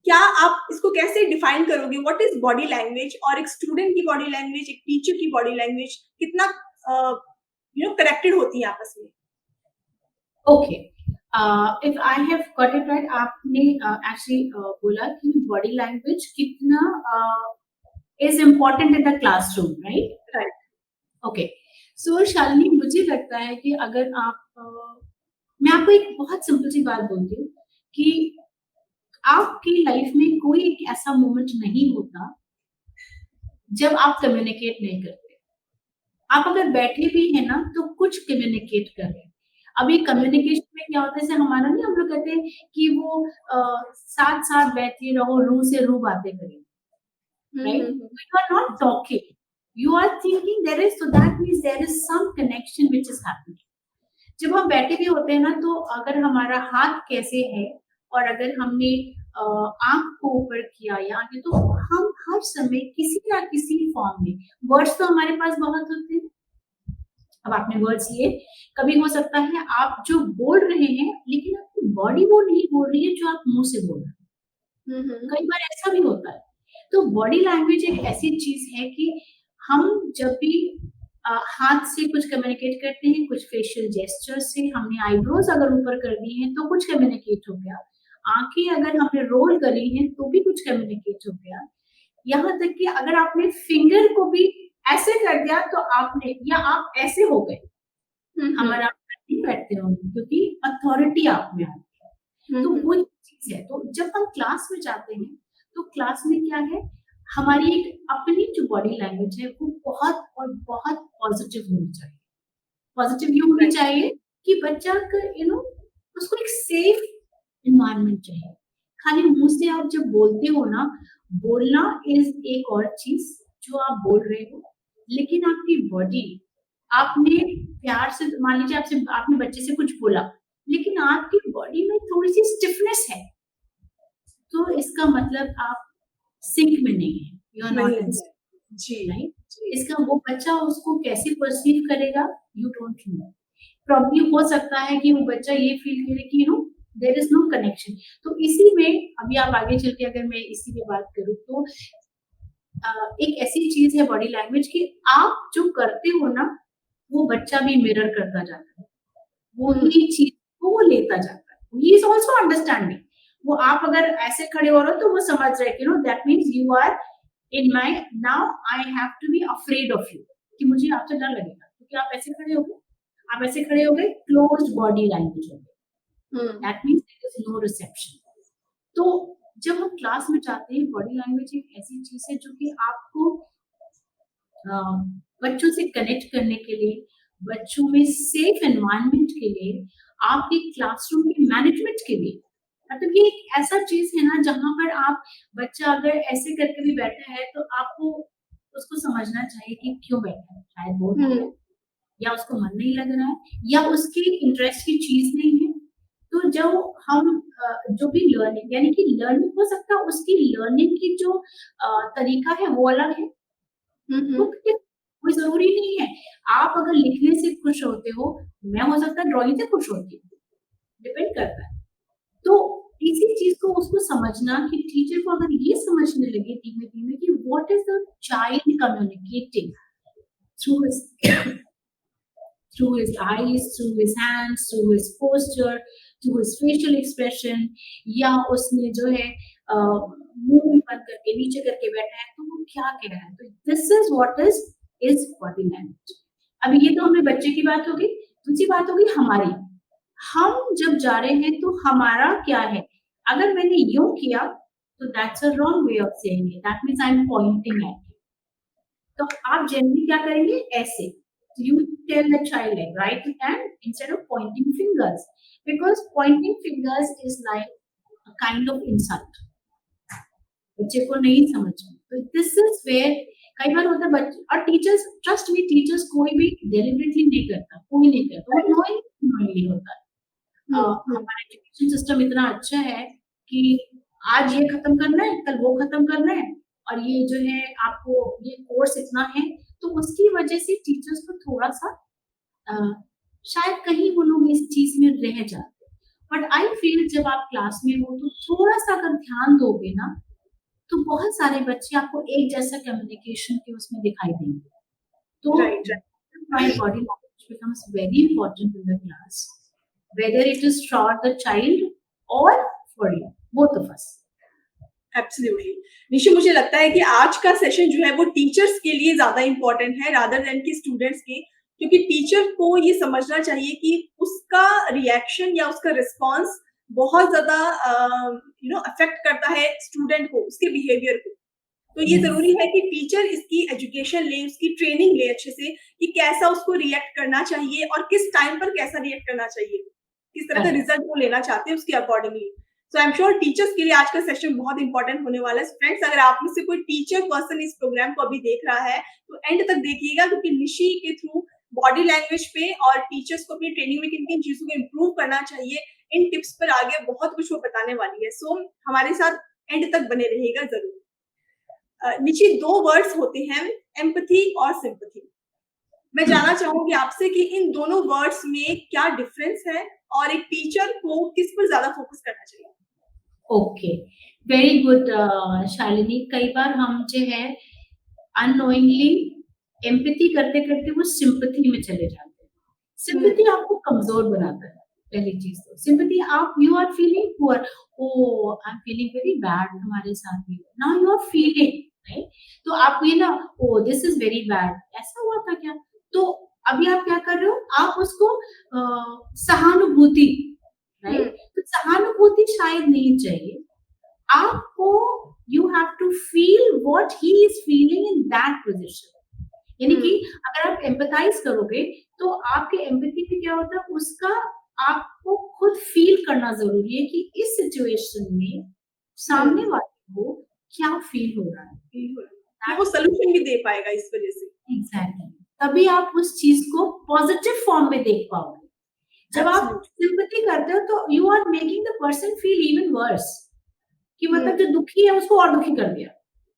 क्या आप इसको कैसे डिफाइन करोगे? What is body language? और एक स्टूडेंट की बॉडी लैंग्वेज, एक टीचर की बॉडी लैंग्वेज कितना कनेक्टेड होती है आपस में? Okay, if I have got it right, आपने एक्चुअली बोला कि बॉडी लैंग्वेज कितना is important in the classroom, right? Right. Okay, so Shalini, मुझे लगता है कि अगर आप मैं आपको एक बहुत सिंपल सी बात बोलती हूँ कि आपकी लाइफ में कोई एक ऐसा मोमेंट नहीं होता जब आप कम्युनिकेट नहीं करते। आप अगर बैठे भी हैं ना तो कुछ कम्युनिकेट कर रहे हैं। अभी कम्युनिकेशन में क्या होता है, जैसे हमारा नहीं, हम लोग कहते हैं कि वो साथ साथ बैठे रहो, रू से रू बातें करें, right? You are not talking. You are thinking there is, so that means there is some connection which is happening. जब हम बैठे भी होते हैं ना, तो अगर हमारा हाथ कैसे है और अगर हमने आंख को ऊपर किया या आगे, तो हम हर समय किसी ना किसी फॉर्म में, वर्ड्स तो हमारे पास बहुत होते हैं। अब आपने वर्ड्स लिए, कभी हो सकता है आप जो बोल रहे हैं लेकिन आपकी बॉडी वो नहीं बोल रही है जो आप मुंह से बोल रहे हैं। कई बार ऐसा भी होता है। तो बॉडी लैंग्वेज एक ऐसी चीज है कि हम जब भी हाथ से कुछ कम्युनिकेट करते हैं, कुछ फेशियल जेस्चर से, हमने आईब्रोज अगर ऊपर कर दी हैं तो कुछ कम्युनिकेट हो गया, आंखें अगर हमने रोल करी हैं तो भी कुछ कम्युनिकेट हो गया, यहाँ तक कि अगर आपने फिंगर को भी ऐसे कर दिया तो आपने, या आप ऐसे हो गए, हमारा नहीं बैठते होंगे क्योंकि अथॉरिटी आप में आती है। तो वो चीज है। तो जब हम क्लास में जाते हैं तो क्लास में क्या है, हमारी एक अपनी जो बॉडी लैंग्वेज है वो बहुत और बहुत पॉजिटिव होनी चाहिए। पॉजिटिव ये होनी चाहिए कि बच्चा का उसको एक सेफ एनवायरनमेंट चाहिए। खाली मुंह से आप जब बोलते हो ना, बोलना इज एक और चीज जो आप बोल रहे हो, लेकिन आपकी बॉडी, आपने प्यार से, मान लीजिए आपसे, आपने बच्चे से कुछ बोला लेकिन आपकी बॉडी में थोड़ी सी स्टिफनेस है, तो इसका मतलब आप सिंक में नहीं है, you are not in sync, जी, राइट? इसका वो बच्चा उसको कैसे परसीव करेगा, यू डोंट नो। प्रॉब्लम हो सकता है कि वो बच्चा ये फील करे कि देयर इज नो कनेक्शन। तो इसी में अभी आप आगे चल के, अगर मैं इसी पे बात करूँ तो एक ऐसी चीज है बॉडी लैंग्वेज की, आप जो करते हो ना वो बच्चा भी मिरर करता जाता है, वो ही चीज को वो लेता जाता है। He is also understanding. वो आप अगर ऐसे खड़े हो रहे हो तो वो समझ रहे हैं कि that means you are in my, now I have to be afraid of you, कि मुझे आपसे डर लगेगा क्योंकि आप ऐसे खड़े हो गए, आप ऐसे खड़े हो गए, क्लोज्ड बॉडी लैंग्वेज हो गई, that means there is no reception. तो जब हम क्लास में जाते हैं, बॉडी लैंग्वेज एक ऐसी चीज है जो कि आपको बच्चों से कनेक्ट करने के लिए, बच्चों में सेफ एनवायरनमेंट के लिए, आपके क्लासरूम के मैनेजमेंट के लिए, मतलब ये एक ऐसा चीज है ना जहां पर आप, बच्चा अगर ऐसे करके भी बैठा है तो आपको उसको समझना चाहिए कि क्यों बैठा है, शायद बोर हो गया, या उसको मन नहीं लग रहा है, या उसकी इंटरेस्ट की चीज नहीं है। तो जब हम जो भी लर्निंग, यानी कि लर्निंग हो सकता है, उसकी लर्निंग की जो तरीका है वो अलग है। तो कोई जरूरी नहीं है आप अगर लिखने से खुश होते हो, मैं हो सकता है ड्राइंग से खुश होती हूँ, डिपेंड करता है। तो इसी चीज को उसको समझना कि टीचर को अगर ये समझने लगे धीमे धीमे कि what is the child communicating through his through his eyes, through his hands, through his posture, through his facial expression, या उसने जो है मुंह भी बंद करके नीचे करके बैठा है तो वो क्या कह रहा है। तो this is what is body language. अभी ये तो हमने बच्चे की बात होगी, दूसरी बात होगी हमारी। हम जब जा रहे हैं तो हमारा क्या है, अगर मैंने यूं किया तो that's a wrong way of saying it, that means I am pointing eight you. तो आप जनरली क्या करेंगे, ऐसे you tell the child like right hand instead of pointing fingers, because pointing fingers is like a kind of insult, बच्चे को नहीं समझ में। तो this is where कई बार होता है बच्चे और टीचर्स, ट्रस्ट मी, टीचर्स कोई भी डेलिबरेटली नहीं करता, कोई नहीं करता, वो नॉइंगली होता है। हमारा एजुकेशन सिस्टम इतना अच्छा है कि आज ये खत्म करना है, कल वो खत्म करना है, और ये जो है आपको ये कोर्स इतना है, तो उसकी वजह से टीचर्स को थोड़ा सा शायद कहीं वो लोग इस चीज में रह जाते। बट आई फील जब आप क्लास में हो तो थोड़ा सा अगर ध्यान दोगे ना, तो बहुत सारे बच्चे आपको एक जैसा कम्युनिकेशन के उसमें दिखाई देंगे। तो right, my body language becomes very important in the class, whether it is for the child or for you, both of us. Absolutely. Nishu, मुझे लगता है कि आज का सेशन जो है वो टीचर्स के लिए ज्यादा इम्पोर्टेंट है रादर देन कि स्टूडेंट्स के, क्योंकि टीचर को ये समझना चाहिए कि उसका रिएक्शन या उसका रिस्पॉन्स बहुत ज्यादा अफेक्ट करता है स्टूडेंट को, उसके बिहेवियर को। तो ये Yes. जरूरी है कि टीचर इसकी एजुकेशन ले, उसकी ट्रेनिंग ले अच्छे से कि कैसा उसको रिएक्ट करना चाहिए और किस टाइम पर कैसा रिएक्ट करना चाहिए, किस तरह का Correct. रिजल्ट वो लेना चाहते हैं उसके accordingly. So I am sure teachers के लिए आज का सेशन बहुत इंपॉर्टेंट होने वाला है। फ्रेंड्स, अगर आप में से कोई टीचर पर्सन इस प्रोग्राम को अभी देख रहा है तो एंड तक देखिएगा, क्योंकि निशी के थ्रू बॉडी लैंग्वेज पे और टीचर्स को अपनी ट्रेनिंग में किन किन चीजों को इम्प्रूव करना चाहिए, इन टिप्स पर आगे बहुत कुछ वो बताने वाली है। सो हमारे साथ एंड तक बने रहिएगा जरूर। निशी, दो वर्ड्स होते हैं, एम्पैथी और सिंपैथी। मैं जानना चाहूंगी आपसे कि इन दोनों वर्ड्स में क्या डिफरेंस है और एक टीचर को किस पर ज्यादा फोकस करना चाहिए? Okay, very good Shalini. कई बार हम जो है अननोइंगली एम्पैथी करते करते वो सिंपैथी में चले जाते हैं। सिंपैथी आपको कमजोर बनाता है, पहली चीज तो। सिंपैथी, आप you are feeling poor, oh I am feeling very bad, तुम्हारे साथ ही now you are feeling right, तो आप ये ना, oh this is very bad, ऐसा हुआ था क्या, तो अभी आप क्या कर रहे हो, आप उसको सहानुभूति, राइट, तो सहानुभूति शायद नहीं चाहिए आपको। You have to feel what he is feeling in that position. यानी कि अगर आप एम्पैथाइज करोगे तो आपके एम्पैथी में क्या होता है, उसका आपको खुद फील करना जरूरी है कि इस सिचुएशन में सामने वाले को क्या फील हो रहा है, वो सोल्यूशन भी दे पाएगा इस वजह से। एग्जैक्टली, तभी आप उस चीज को पॉजिटिव फॉर्म में देख पाओगे। जब आप सिंपैथी करते हो तो you are making the person feel even worse, कि मतलब जो दुखी है उसको और दुखी कर दिया।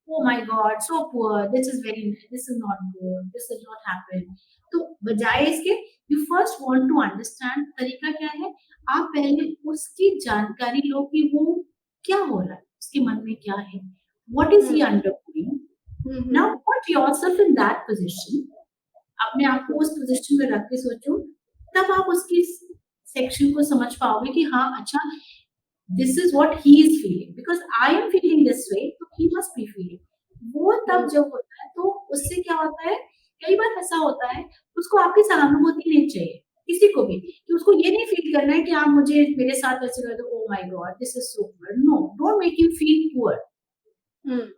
Oh my God, so poor. This is not good. This is not happen. तो बजाय इसके you first want to understand, तरीका क्या है, आप पहले उसकी जानकारी लो कि वो क्या हो रहा है, उसके मन में क्या है, what is he undergoing. Now put yourself in that position. अपने आप को उस पोजीशन में रख के सोचो, तब आप उसकी सेक्शन को समझ पाओगे कि हाँ अच्छा, this is what he is feeling, because I am feeling this way, so he must be feeling. वो तब जब होता है तो उससे क्या होता है, कई बार ऐसा होता है उसको आपकी सहानुभूति नहीं चाहिए किसी को भी, कि उसको ये नहीं फील करना है कि आप मुझे मेरे साथ ऐसे कर दो, oh my God, this is so poor. No, don't make him feel poor.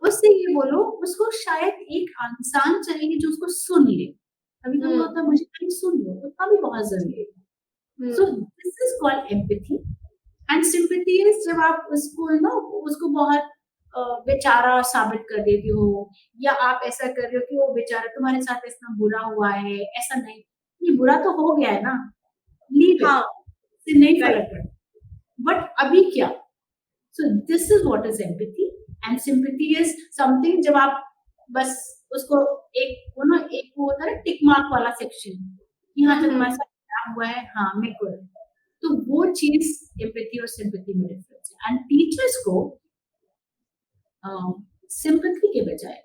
उससे ये बोलो, उसको शायद एक इंसान चाहिए जो उसको सुन ले। कभी कभी होता है मुझे कहीं सुन लो, उतना भी बहुत जरूरी है। So this is called empathy. And sympathy is जब आप उसको ना उसको बहुत बेचारा साबित कर देती हो, या आप ऐसा कर रहे हो कि वो बेचारा तुम्हारे साथ इतना बुरा हुआ है, ऐसा नहीं बुरा तो हो गया है ना, लीव इट, नहीं फर्क पड़ता, बट अभी क्या। सो this is what is empathy, and sympathy is something जब आप बस उसको एक वो ना एक वो होता है टिक मार्क वाला सेक्शन, यहाँ तक तुम्हारे साथ क्या हुआ है, हाँ मेरे को, तो वो चीज एम्पैथी और सिंपैथी में डिफरेंस है। एंड टीचर्स को सिंपैथी के बजाय,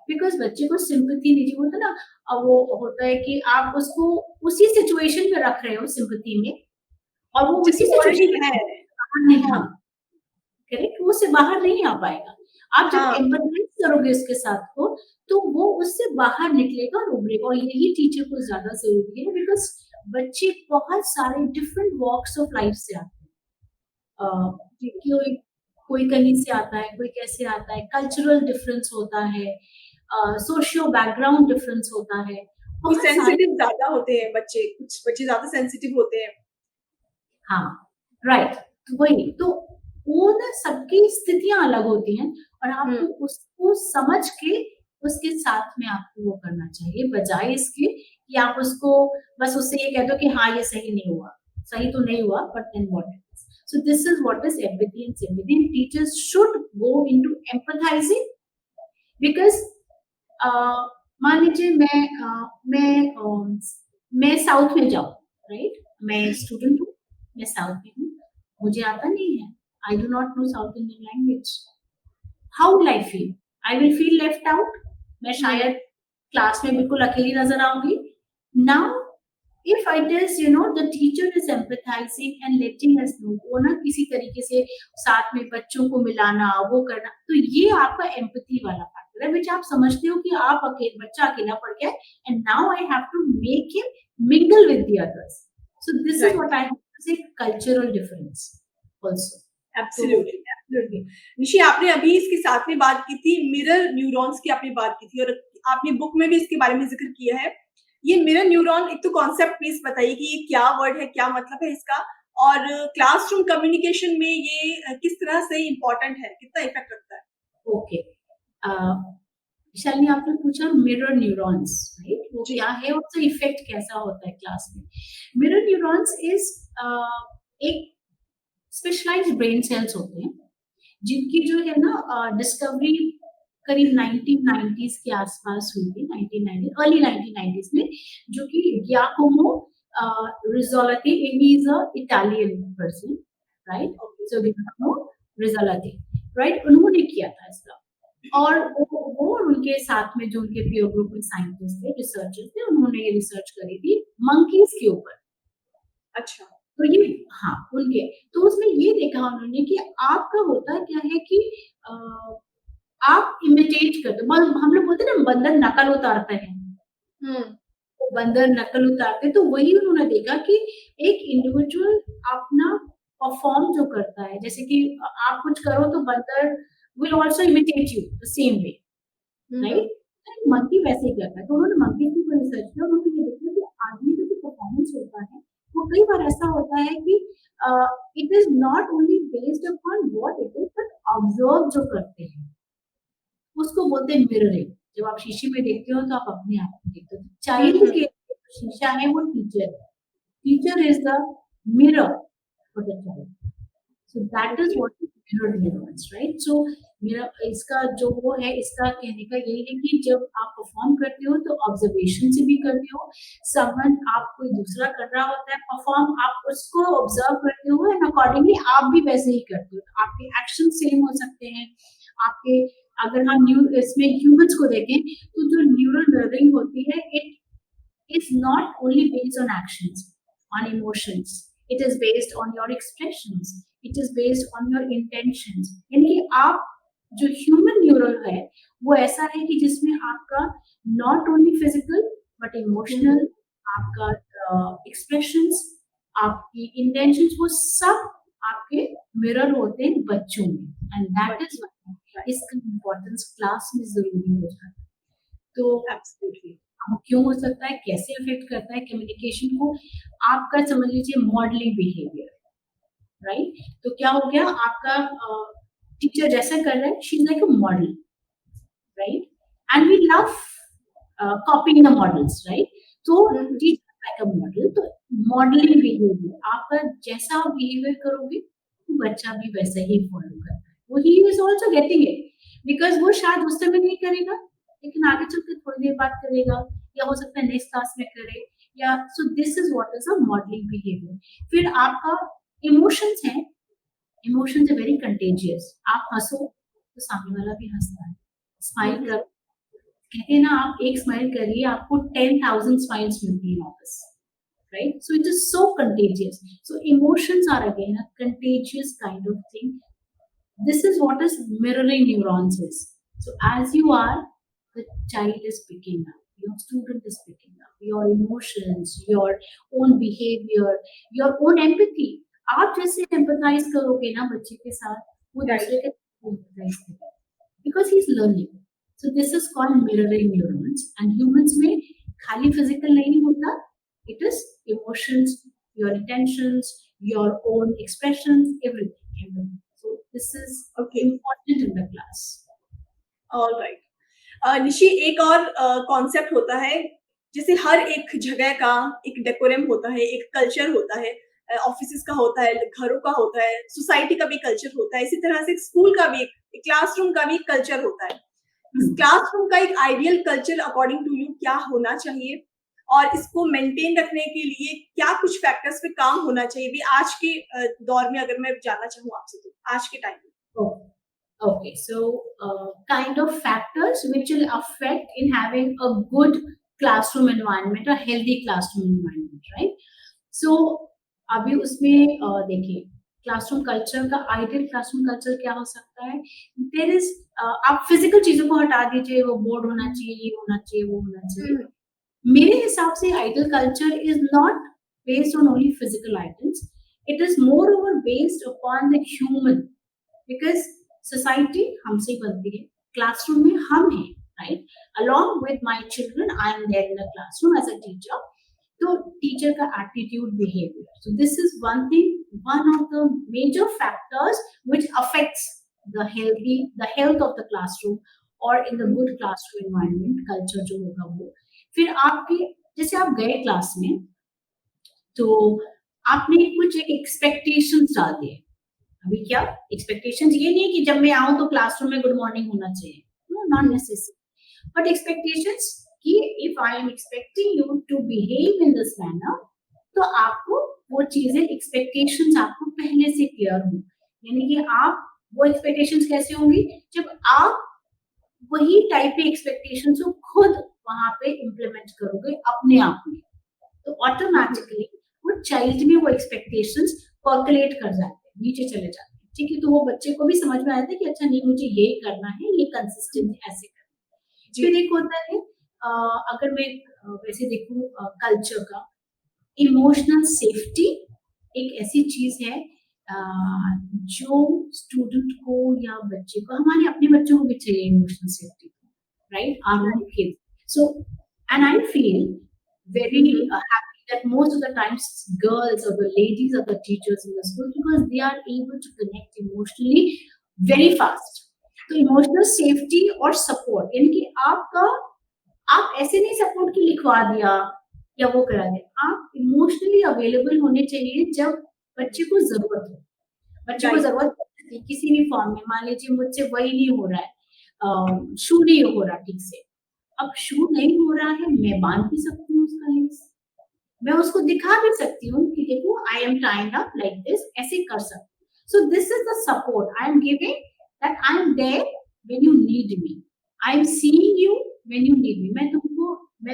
बिकॉज बच्चे को सिंपैथी नहीं होता ना, अब वो होता है कि आप उसको उसी सिचुएशन में रख रहे हो सिंपैथी में, और वो उसी सिचुएशन में बाहर नहीं, हाँ करेक्ट, वो उससे बाहर नहीं आ पाएगा। आप जब एम्पैथाइज करोगे उसके साथ को, तो वो उससे बाहर निकलेगा और उभरेगा, और यही टीचर को ज्यादा जरूरी है, बिकॉज बच्चे बहुत सारे डिफरेंट वॉक्स ऑफ लाइफ से आते हैं। कोई कहीं से आता है, कोई कैसे आता है, कल्चरल डिफरेंस होता है, सोशियो बैकग्राउंड डिफरेंस होता है, सेंसिटिव ज्यादा होते हैं बच्चे, कुछ बच्चे ज्यादा सेंसिटिव होते हैं। हाँ राइट, तो वही तो वो ना सबकी स्थितियां अलग होती हैं, और आपको उसको समझ के उसके साथ में आपको वो करना चाहिए, बजाय इसके कि आप उसको बस उससे ये कह दो कि हाँ ये सही नहीं हुआ, सही तो नहीं हुआ, but then what it is. So this is what is empathy and sympathy. And teachers should go into empathizing because मान लीजिए मैं साउथ में जाऊँ, राइट? मैं स्टूडेंट हूँ, मैं साउथ में हूँ, मुझे आता नहीं है, I do not know south Indian language, how will I feel? I will feel left out, मैं शायद क्लास में बिल्कुल अकेली नजर आऊंगी. Now if it is, the teacher is empathizing and letting us know, वो ना किसी तरीके से साथ में बच्चों को मिलाना, वो करना, तो ये आपका एम्पैथी वाला फैक्टर है, which आप समझते हो कि आप बच्चा अकेला पड़ गया and now I have to make him mingle with the others. So this is what I have to say, cultural difference also. Absolutely, absolutely. Nishi, आपने अभी इसके साथ में बात की थी, मिरर न्यूरॉन्स की आपने बात की थी और आपने बुक में भी इसके बारे में जिक्र किया है. ये मिरर न्यूरॉन, एक तो कॉन्सेप्ट प्लीज बताइए कि ये क्या वर्ड है, क्या मतलब है इसका, और क्लासरूम कम्युनिकेशन में ये किस तरह से इम्पोर्टेंट है, कितना इफेक्ट रखता है? ओके, शालिनी, आपने पूछा मिरर न्यूरॉन्स, राइट? वो क्या है, उसका इफेक्ट कैसा होता है क्लास में? मिरर न्यूरॉन्स इज एक स्पेशलाइज्ड ब्रेन सेल्स होते हैं जिनकी जो है ना डिस्कवरी करीब 1990s के आसपास हुई थी, 1990 अर्ली 1990s में, जो कि Giacomo Rizzolatti, he is a Italian person, right? So Giacomo Rizzolatti, right, उन्होंने किया था इसका. और वो उनके साथ में जो उनके पीयर ग्रुप में साइंटिस्ट थे, रिसर्चर्स थे, उन्होंने ये रिसर्च करी थी मंकीज के ऊपर. अच्छा, तो ये हाँ उनके, तो उसमें ये देखा उन्होंने कि आपका होता क्या है कि आप इमिटेट करते, हम लोग बोलते हैं ना बंदर नकल उतारते हैं, तो बंदर नकल उतारते, तो वही उन्होंने देखा कि एक इंडिविजुअल अपना परफॉर्म जो करता है, जैसे कि आप कुछ करो तो बंदर will also imitate you the same way, right? Monkey वैसे ही करता है. तो उन्होंने मंकी की रिसर्च किया, उन्होंने ये देखा कि आदमी का जो परफॉर्मेंस होता है वो कई बार ऐसा होता है कि it is not only based upon what it is, but observe जो करते हैं उसको बोलते हैं मिररिंग. जब आप शीशे में देखते हो तो आप अपने आप को देखते हो. चाइल्ड के शीशा है वो टीचर है. Teacher is the mirror for the child. So that is what mirror neurons, right? So मेरा इसका जो वो है, इसका कहने का यही है कि जब आप परफॉर्म करते हो तो ऑब्जर्वेशन से भी करते हो. समवन, आप कोई दूसरा कर रहा होता है परफॉर्म, आप उसको ऑब्जर्व करते हो एंड अकॉर्डिंगली आप भी वैसे ही करते हो. आपके एक्शन सेम हो सकते हैं. आपके, अगर हम इसमें ह्यूमंस को देखें तो जो न्यूरल मिररिंग होती है, it is not only based on actions, on emotions, it is based on your expressions, it is based on your intentions. यानी कि आप जो ह्यूमन न्यूरल है वो ऐसा है कि जिसमें आपका not only physical but emotional, आपका एक्सप्रेशंस, आपकी इंटेंशंस, वो सब आपके मिरर होते हैं बच्चों में. एंड दैट इज इसका इम्पोर्टेंस क्लास में जरूरी हो जाता है. तो एब्सोल्युटली क्यों हो सकता है, कैसे इफेक्ट करता है कम्युनिकेशन को? आपका समझ लीजिए मॉडलिंग बिहेवियर, राइट? तो क्या हो गया, आपका टीचर जैसा कर रहा है, she is like a model, right? And we love copying the models, right? तो टीचर लाइक अ मॉडल, तो मॉडलिंग बिहेवियर, आपका जैसा आप बिहेवियर करोगे तो बच्चा भी वैसा ही फॉलो करता है. वो he is also getting it, because वो शायद उस समय नहीं करेगा लेकिन आगे चल के थोड़ी देर बाद करेगा, या हो सकता है नेक्स्ट क्लास में करे, या सो this is what is a modelling behaviour. फिर आपका इमोशंस है, इमोशंस आर वेरी कंटेजियस. आप हंसो तो सामने वाला भी हंसता है. स्माइल करो, कहते हैं ना, आप एक स्माइल करिए आपको 10,000 स्माइल्स मिलती है वापस, right? So it is so contagious. So emotions are again a contagious kind of thing. This is what is mirroring neurons is. So as you are, the child is picking up, your student is picking up your emotions, your own behavior, your own empathy. आप जैसे empathize करोगे ना बच्चे के साथ, वो दूसरे के साथ empathize करेगा, because he is learning. So this is called mirroring neurons. And humans में खाली physical नहीं होता, it is emotions, your intentions, your own expressions, everything. So this is important in the class. All right. Nishi, एक और कॉन्सेप्ट होता है, जैसे हर एक जगह का एक डेकोरम होता है, एक कल्चर होता है, ऑफिसेस का होता है, घरों का होता है, सोसाइटी का भी कल्चर होता है, इसी तरह से स्कूल का भी एक क्लासरूम का भी कल्चर होता है। क्लासरूम का एक ideal culture according to you क्या होना चाहिए और इसको मेंटेन रखने के लिए क्या कुछ फैक्टर्स पे काम होना चाहिए भी आज के दौर में, अगर मैं जानना चाहूँ आपसे तो आज के टाइम में? Okay, so kind of factors which will affect in having a good classroom environment, a healthy classroom environment, right? So अभी उसमें देखिए क्लासरूम कल्चर का आइडियल क्लासरूम कल्चर क्या हो सकता है? देयर इज आप फिजिकल चीजों को हटा दीजिए, वो बोर्ड होना चाहिए, ये होना चाहिए, वो होना चाहिए। मेरे हिसाब से ideal culture is not based on only physical items, it is moreover based upon the human, because society हमसे बनती है, क्लासरूम में हम हैं, right? Along with my children I am there in the classroom as a teacher. तो टीचर का attitude, behaviour, so this is one thing, one of the major factors which affects the health of the classroom और in the good classroom environment culture जो होगा वो। फिर आपके जैसे आप गए क्लास में तो आपने कुछ एक एक्सपेक्टेशंस डाल दिए। अभी क्या एक्सपेक्टेशंस ये नहीं कि जब मैं आऊं तो क्लासरूम में गुड मॉर्निंग होना चाहिए, no, not necessary, but expectations कि if I am expecting you to behave in this manner, तो आपको वो चीजें एक्सपेक्टेशंस आपको पहले से क्लियर हो, यानी कि आप वो एक्सपेक्टेशंस कैसे होंगी जब आप वही टाइप के एक्सपेक्टेशंस को खुद वहां पे इम्प्लीमेंट करोगे अपने आप में, तो ऑटोमेटिकली वो चाइल्ड में वो एक्सपेक्टेशंस पर्कुलेट कर जाते हैं, नीचे चले जाते हैं, ठीक है? तो वो बच्चे को भी समझ में आता है कि अच्छा नहीं, मुझे ये करना है, ये कंसिस्टेंट ऐसे करना है। फिर एक होता है अगर मैं वैसे देखूं कल्चर का, इमोशनल सेफ्टी एक ऐसी चीज है जो स्टूडेंट को या बच्चे को, हमारे अपने बच्चों को भी चाहिए emotional safety, right? Our own kids. So, and I feel very happy that most of the times girls or the ladies are the teachers in the school because they are able to connect emotionally very fast. तो इमोशनल सेफ्टी और सपोर्ट, यानी कि आप ऐसे नहीं सपोर्ट की लिखवा दिया या वो करा दिया, आप इमोशनली अवेलेबल होने चाहिए जब बच्चे को जरूरत हो। बच्चे को जरूरत है किसी भी फॉर्म में, मान लीजिए मुझसे वही नहीं हो रहा है, शू नहीं हो रहा ठीक से, अब शू नहीं हो रहा है, मैं बांध भी सकती हूँ उसका लेस, मैं उसको दिखा भी सकती हूँ कि देखो I am tied up like this, ऐसे कर सकती हूँ। So this is the support I am giving, that I am there when you need me, I am seeing you when you need me, मैं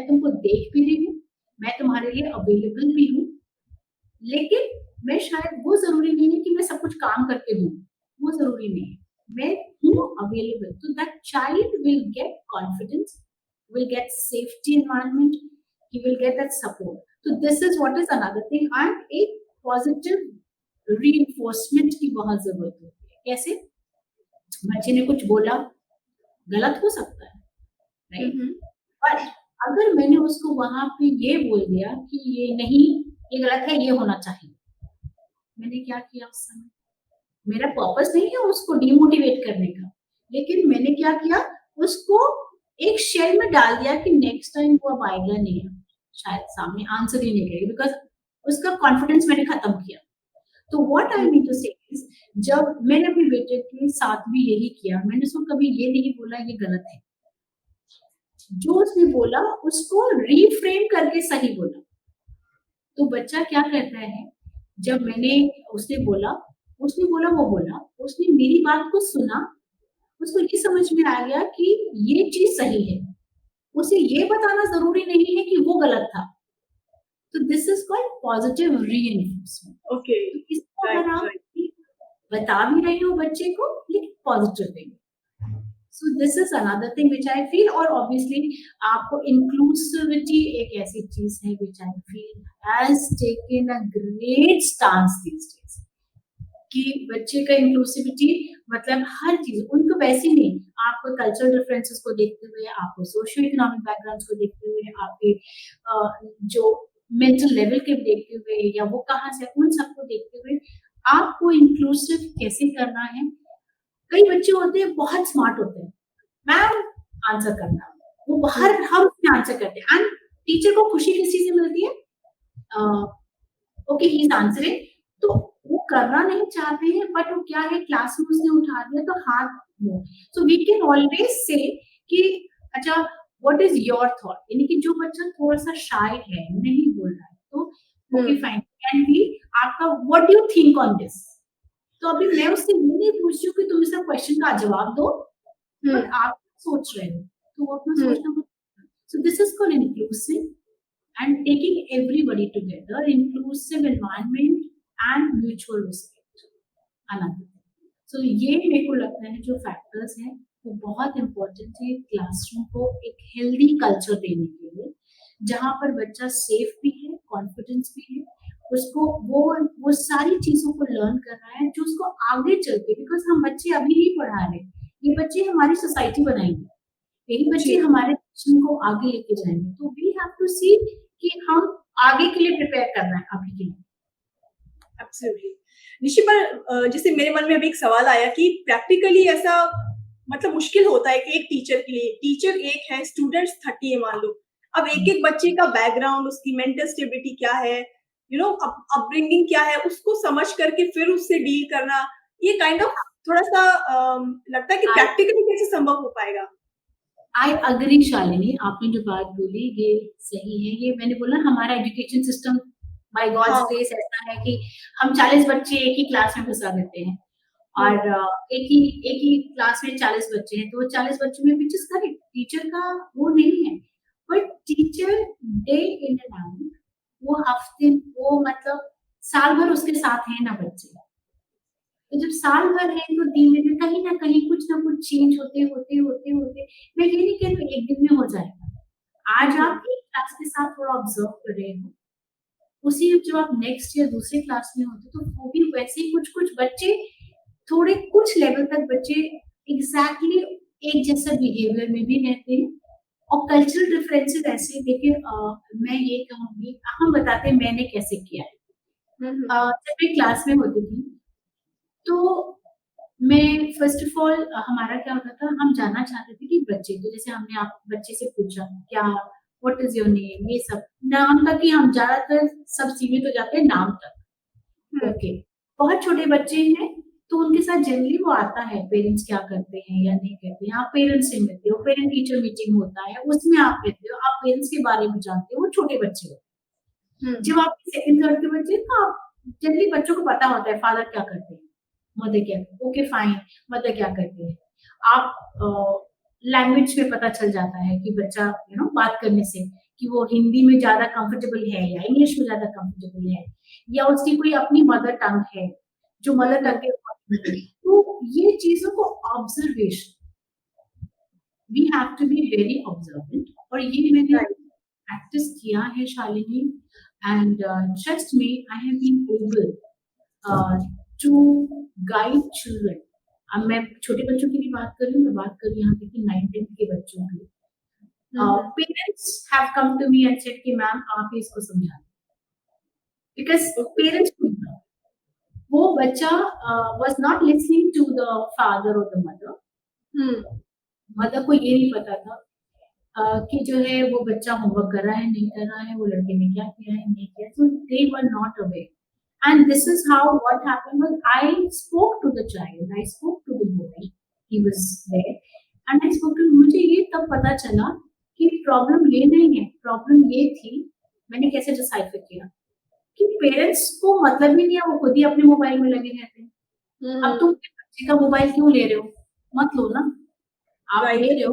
तुमको देख भी रही हूँ, मैं तुम्हारे लिए अवेलेबल भी हूँ, लेकिन मैं शायद वो जरूरी नहीं है कि मैं सब कुछ काम करके दूँ, वो जरूरी नहीं है, मैं हूँ अवेलेबल। तो that child will get confidence, will get safety environment, he will get that support. So this is what is another thing, and एक positive reinforcement की बहुत जरूरत होती है। कैसे? बच्चे ने कुछ बोला, गलत हो सकता है, राइट? पर अगर मैंने उसको वहां पे ये बोल दिया कि ये नहीं, ये गलत है, ये होना चाहिए, मैंने क्या किया उस समय? मेरा पर्पस नहीं है उसको डिमोटिवेट करने का, लेकिन मैंने क्या किया, उसको एक शेल में डाल दिया कि नेक्स्ट टाइम वो अब आएगा नहीं, शायद सामने आंसर ही नहीं करेगा, बिकॉज उसका कॉन्फिडेंस मैंने खत्म किया। तो व्हाट आई मीन टू से इज, जब मैंने अपने बेटे के साथ भी यही किया, मैंने उसको कभी ये नहीं बोला ये गलत है, जो उसने बोला उसको रीफ्रेम करके सही बोला। तो बच्चा क्या करता है, जब उसने बोला वो बोला, उसने मेरी बात को सुना, उसको ये समझ में आ गया कि ये चीज सही है, उसे ये बताना जरूरी नहीं है कि वो गलत था। तो this is called positive reinforcement. Okay, इसको अगर आप बता भी रहे हो बच्चे को, लेकिन positive way. So this is another thing which I feel, और ऑब्वियसली आपको इंक्लूसिविटी एक ऐसी चीज है which I feel has taken a great stance these days, कि बच्चे का इंक्लूसिविटी मतलब हर चीज, उनको वैसे नहीं, आपको कल्चरल डिफरेंसेस को देखते हुए, आपको सोशियो इकोनॉमिक बैकग्राउंड्स को देखते हुए, आपके जो मेंटल लेवल के देखते हुए, या वो कहाँ से, उन सबको देखते हुए आपको इंक्लूसिव कैसे करना है। कई बच्चे होते हैं बहुत स्मार्ट होते हैं, मैम आंसर करना, वो हर उसमें आंसर करते हैं, एंड टीचर को खुशी किस चीज से मिलती है, ओके ही इज आंसरिंग, तो वो करना नहीं चाहते हैं, बट वो क्या है, क्लास में उसने उठा दिया तो हाथ move, so we can always say कि अच्छा व्हाट इज योर थॉट, यानी कि जो बच्चा थोड़ा सा शाय है, नहीं बोल रहा है, तो okay hmm. Fine, can be आपका what do you think on this, तो अभी मैं उससे ये नहीं पूछती हूँ कि तुम इस क्वेश्चन का जवाब दो, बट हम्म। आप सोच रहे हो, तो वो अपना हम्म। सोचना मत, सो this is called inclusive and taking everybody together, inclusive environment and mutual respect. Another thing. So ये मेरे को लगता है जो फैक्टर्स हैं वो बहुत इम्पोर्टेंट है क्लासरूम को एक हेल्दी कल्चर देने के लिए, जहाँ पर बच्चा सेफ भी है, कॉन्फिडेंस भी है, उसको वो सारी चीजों को लर्न कर रहा है जो उसको आगे चल के, बिकॉज हम बच्चे अभी नहीं पढ़ा रहे, ये बच्चे हमारी सोसाइटी बनाएंगे, यही बच्चे जी। हमारे नेशन को आगे लेके जाएंगे, तो वी हैव टू सी कि हम आगे के लिए प्रिपेयर करना है अभी के लिए। एब्सोल्युटली। निशि, पर जैसे मेरे मन में अभी एक सवाल आया कि प्रैक्टिकली ऐसा मतलब मुश्किल होता है कि एक टीचर के लिए, टीचर एक है, स्टूडेंट्स 30 है मान लो, अब एक-एक बच्चे का बैकग्राउंड, उसकी मेंटल स्टेबिलिटी क्या है, अपब्रिंगिंग क्या है, उसको समझ करके फिर उससे डील करना, ये काइंड ऑफ थोड़ा-सा लगता है कि I प्रैक्टिकली कैसे संभव हो पाएगा? आई अग्री शालिनी, आपने जो बात बोली ये सही है, ये मैंने बोला हमारा एजुकेशन सिस्टम बाय गॉड्स हाँ। ग्रेस ऐसा है कि हम 40 बच्चे एक ही क्लास में घुसा देते हैं, और एक ही क्लास में 40 बच्चे हैं, तो वो 40 बच्चों में विच इज करेक्ट, टीचर का वो नहीं है, but teacher day in and out, वो हफ्ते, वो मतलब साल भर उसके साथ है ना बच्चे, तो जब साल भर है तो धीमे धीमे कहीं ना कुछ चेंज होते होते होते होते, मैं ये नहीं कह रही हूँ एक दिन में हो जाएगा, आज आप एक क्लास के साथ थोड़ा ऑब्जर्व कर रहे हो, उसी जब आप नेक्स्ट ईयर दूसरे क्लास में होते तो वो भी वैसे ही कुछ कुछ बच्चे, थोड़े कुछ लेवल तक बच्चे एग्जैक्टली एक जैसा बिहेवियर में भी रहते हैं, और कल्चरल डिफरेंसेस ऐसे देखिए, मैं ये कहूंगी, हम बताते हैं मैंने कैसे किया है, जब मैं क्लास में होती थी तो मैं फर्स्ट ऑफ ऑल हमारा क्या होता था, हम जानना चाहते थे कि बच्चे, तो जैसे हमने आप बच्चे से पूछा क्या व्हाट इज योर नेम, ये सब नाम तक ही हम ज्यादातर सब सीमित हो जाते हैं नाम तक, ओके। बहुत छोटे बच्चे हैं तो उनके साथ जनरली वो आता है पेरेंट्स क्या करते हैं या नहीं करते हैं, आप पेरेंट्स से मिलते हो, पेरेंट टीचर मीटिंग होता है उसमें आप मिलते हो, आप पेरेंट्स के बारे में जानते हो, वो छोटे बच्चे होते हैं। जब आप सेकंड थर्ड के बच्चे तो आप जनरली बच्चों को पता होता है फादर क्या करते हैं, मदर क्या, ओके फाइन, मदर क्या करते हैं, आप लैंग्वेज में पता चल जाता है कि बच्चा बात करने से कि वो हिंदी में ज्यादा कंफर्टेबल है या इंग्लिश में ज्यादा कंफर्टेबल है, या उसकी कोई अपनी मदर टंग है जो मदर टंग के, तो ये चीजों को observation, we have to be very observant, और ये मैंने प्रैक्टिस किया है Shalini, and trust me I have been able to guide children. अब मैं छोटे बच्चों की भी बात कर रही हूँ, मैं बात कर रही हूँ यहाँ पे कि 9-10 के बच्चों की, parents have come to me and said कि मैम आप ही इसको समझा, बिकॉज पेरेंट्स, वो बच्चा was not listening to the father और द मदर, मदर को ये नहीं पता था कि जो है वो बच्चा होमवर्क कर रहा है नहीं कर रहा है, वो लड़के ने क्या किया है नहीं किया, so they were not aware. And this is how what happened was I spoke to the child, I spoke to the boy, he was there, and I spoke to him. मुझे ये तब पता चला कि प्रॉब्लम ये नहीं है, प्रॉब्लम ये थी, मैंने कैसे डिसाइफर किया कि पेरेंट्स को मतलब ही नहीं है, वो खुद ही अपने मोबाइल में लगे रहते हैं। अब तुम बच्चे का मोबाइल क्यों ले रहे हो, मत लो ना, आप ले रहे हो,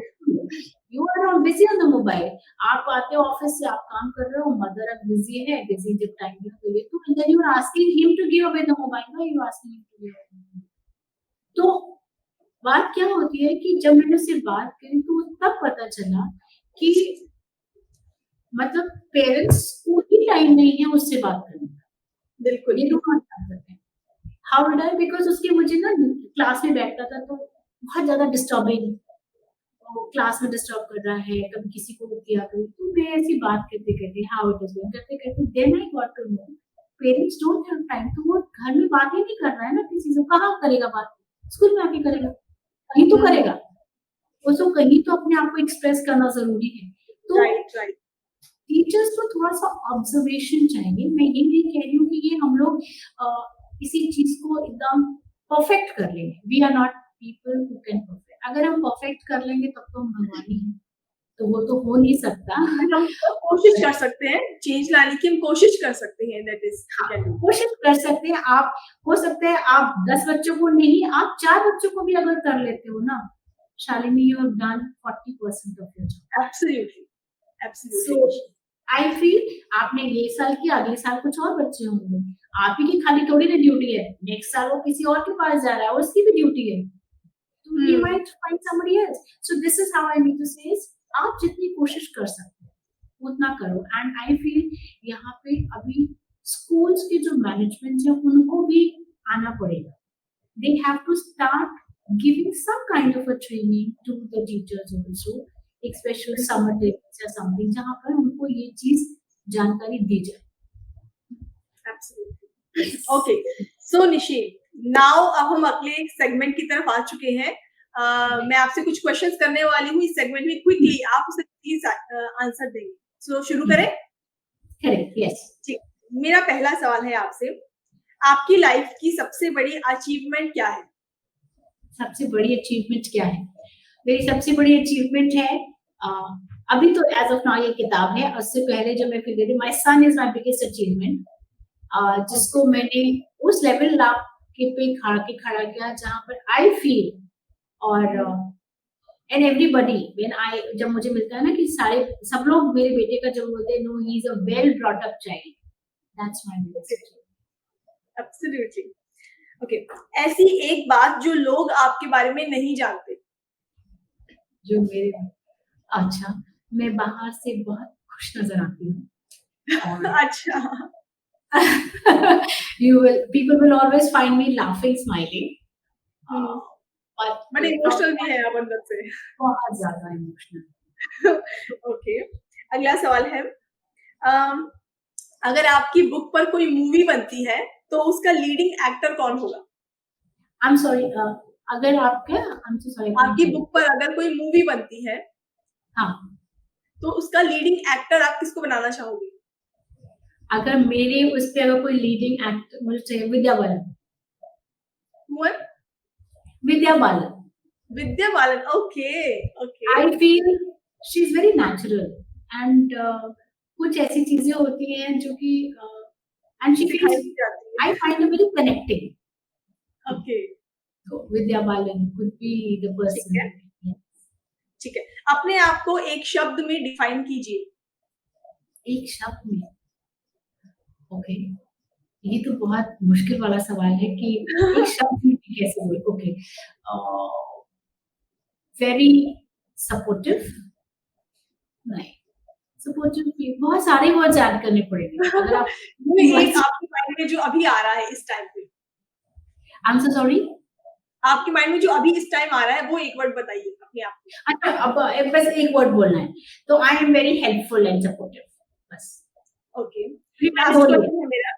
you are not busy on the mobile, आप आते हो ऑफिस से, आप काम कर रहे हो, मदर अब बिजी है, बिजी जब टाइम है तो ये, तो then you are asking him to give away the mobile, why you asking him to give away, तो बात क्या होती है कि जब मैंने उससे बात करी तो तब पता चला कि मतलब पेरेंट्स को ही टाइम नहीं है उससे बात करने का, बिल्कुल, ये लोग करते हैं, हाउ डिड आई, बिकॉज उसके मुझे ना क्लास में बैठता था तो बहुत ज्यादा डिस्टर्बिंग, क्लास में डिस्टर्ब कर रहा है, कभी किसी को किया तो मैं ऐसी बात करते करते हाउ इट इज गोइंग करते करते then I got to know parents don't have time, तो वो घर में बात ही नहीं कर रहा है ना किसी से, कहाँ करेगा बात, स्कूल में आके करेगा, कहीं तो करेगा, उसको कहीं तो अपने आप को एक्सप्रेस करना जरूरी है, तो राइट। टीचर्स को थोड़ा-सा ऑब्जर्वेशन चाहिए। मैं ये नहीं कह रही हूँ कि ये हम लोग किसी चीज़ को एकदम परफेक्ट कर लेंगे। We are not people who can perfect. अगर हम परफेक्ट कर लेंगे तब तो हम भगवान ही हैं, तो वो तो हो नहीं सकता। बट हम तो कोशिश कर सकते हैं चेंज लाने की, हम कोशिश कर सकते हैं, दैट इज हाँ, कोशिश कर सकते हैं आप। हो सकता है आप 10 बच्चों को नहीं, आप 4 बच्चों को भी अगर कर लेते हो ना, Shalini, you have done 40% of your job. Absolutely so absolutely I feel आपने ये साल किया, अगले साल कुछ और बच्चे होंगे। आप ही की खाली थोड़ी ना ड्यूटी है, नेक्स्ट साल वो किसी और के पास जा रहा है, उसकी भी ड्यूटी है। तो he might find somebody else. So this is how I mean to say is आप जितनी कोशिश कर सकते हो उतना करो। एंड आई फील यहाँ पे अभी स्कूल्स के जो मैनेजमेंट है उनको भी आना पड़ेगा। They have to start giving some kind of a training to the teachers also, एक स्पेशल समर ट्रेनिंग या समथिंग जहाँ पर उनको ये चीज जानकारी दी जाए। Absolutely okay. So Nishi, now अब हम अगले सेगमेंट की तरफ आ चुके हैं। मैं आपसे कुछ क्वेश्चंस करने वाली हूँ इस सेगमेंट में, क्विकली आप उसे प्लीज आंसर देंगे। सो शुरू करें? Correct, yes. ठीक, मेरा पहला सवाल है आपसे, आपकी लाइफ की सबसे बड़ी अचीवमेंट क्या है? सबसे बड़ी अचीवमेंट क्या है? मेरी सबसे बड़ी अचीवमेंट है अभी तो एज ऑफ नाउ ये किताब है। उससे पहले जो मैं फील करती हूँ, my son is my biggest achievement, जिसको मैंने उस लेवल के पे खड़ा किया जहाँ पर आई फील और एंड एवरीबॉडी व्हेन आई, जब मुझे मिलता है ना कि सब लोग मेरे बेटे का जब बोलते हैं no he is a well brought up child, that's my biggest achievement. Absolutely okay. ऐसी एक बात जो लोग आपके बारे में नहीं जानते? जो मेरे, अच्छा, मैं बाहर से बहुत खुश नजर आती हूँ और अच्छा, people will always find me laughing, smiling, but emotional भी है आप अंदर से। बहुत ज्यादा इमोशनल। ओके, अगला सवाल है, अम, अगर आपकी बुक पर कोई मूवी बनती है तो उसका लीडिंग एक्टर कौन होगा? आई एम सॉरी, अगर आपके, आई एम सो सॉरी, आपकी बुक पर अगर कोई मूवी बनती है हाँ, तो उसका लीडिंग एक्टर आप किसको बनाना चाहोगे? अगर मेरे उस पे अगर कोई लीडिंग एक्टर मुझे चाहिए, Vidya Balan. Who? Vidya Balan, Vidya Balan, okay okay. I feel she is very natural and कुछ ऐसी चीजें होती हैं जो कि एंड शी सिखाई फील्स, भी जाती है। I find very connecting. Okay, तो Vidya Balan could be the ठीक है। पर्सन। ठीक है, अपने आप को एक शब्द में डिफाइन कीजिए। एक शब्द में, ओके, ये तो बहुत मुश्किल वाला सवाल है कि एक शब्द में कैसे बोले। ओके, वेरी सपोर्टिव, नहीं, सपोर्टिव बहुत सारे वर्ड्स ऐड करने पड़ेंगे अगर आप एक आपके माइंड में जो अभी आ रहा है इस टाइम पे, आई एम सो सॉरी, आपके माइंड में जो अभी इस टाइम आ रहा है वो एक वर्ड बताइए अपने आप को। अच्छा, अब बस एक वर्ड बोलना है, तो आई am very helpful and supportive, बस। ओके, फिर मैं लास्ट बोलूं, क्वेश्चन है मेरा।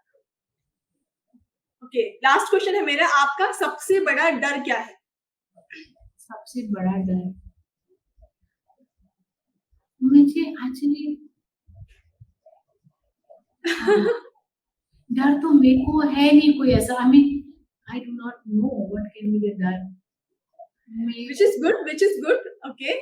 ओके, लास्ट क्वेश्चन है मेरा, आपका सबसे बड़ा डर क्या है? सबसे बड़ा डर मुझे एक्चुअली डर तो मेरे को है नहीं कोई ऐसा, I mean I do not know what can be the डर। Which is good, which is good. Okay.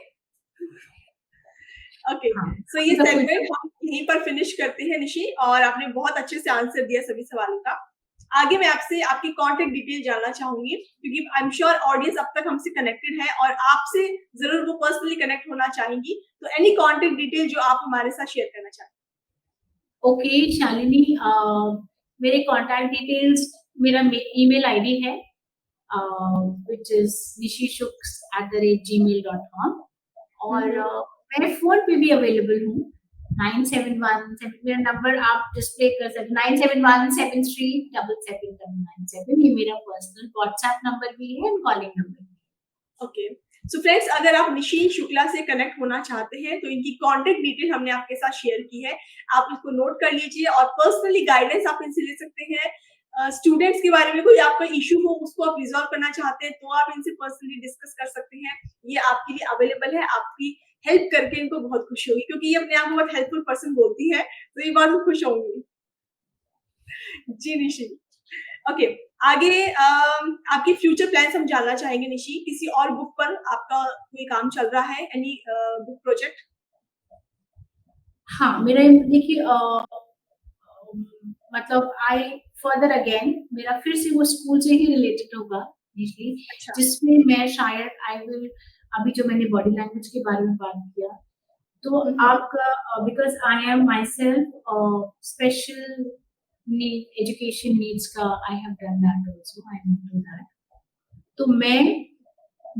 Okay, हाँ, सो ये सब कुछ- सेगमेंट हम यहीं पर फिनिश करते हैं निशी, और आपने बहुत अच्छे से आंसर दिया सभी सवालों का। आगे मैं आपसे आपकी कांटेक्ट डिटेल जानना चाहूंगी, क्योंकि आई एम श्योर ऑडियंस अब तक हमसे कनेक्टेड है और आपसे जरूर वो पर्सनली कनेक्ट होना चाहेंगी। तो एनी कांटेक्ट डिटेल जो आप हमारे साथ शेयर करना चाहें। ओके शालिनी, मेरे कांटेक्ट डिटेल्स, मेरा ईमेल आईडी है विच इज nishishooks@gmail.com, और मैं फोन पे भी अवेलेबल हूँ। 971, मेरा नंबर आप डिस्प्ले कर सकते, 9717377797, ये मेरा पर्सनल व्हाट्सएप नंबर भी है एंड कॉलिंग नंबर भी है। ओके, सो फ्रेंड्स, अगर आप निशी शुक्ला से कनेक्ट होना चाहते हैं तो इनकी कांटेक्ट डिटेल हमने आपके साथ शेयर की है, आप इसको नोट कर लीजिए और पर्सनली गाइडेंस आप इनसे ले सकते हैं। स्टूडेंट्स के बारे में कोई आपका इशू हो, उसको आप रिजॉल्व करना चाहते हैं तो आप इनसे पर्सनली डिस्कस कर सकते हैं। ये आपके लिए अवेलेबल है, आपकी हेल्प करके इनको बहुत खुशी होगी, क्योंकि ये अपने आप में बहुत हेल्पफुल पर्सन बोलती है, तो ये बहुत खुश होंगी। जी निशी। ओके, आगे आपके फ्यूचर प्लान्स हम जानना चाहेंगे निशी। किसी और बुक पर आपका कोई काम चल रहा है? Any book project? हाँ, मेरा देखिए मतलब आई फर्दर अगेन मेरा फिर से वो स्कूल से ही रिलेटेड होगा यूजुअली, अच्छा। जिसमें मैं शायद आई विल अभी जो मैंने बॉडी लैंग्वेज के बारे में बात किया, तो आपका because I am myself special need education needs का I have done that also, I am into that. तो मैं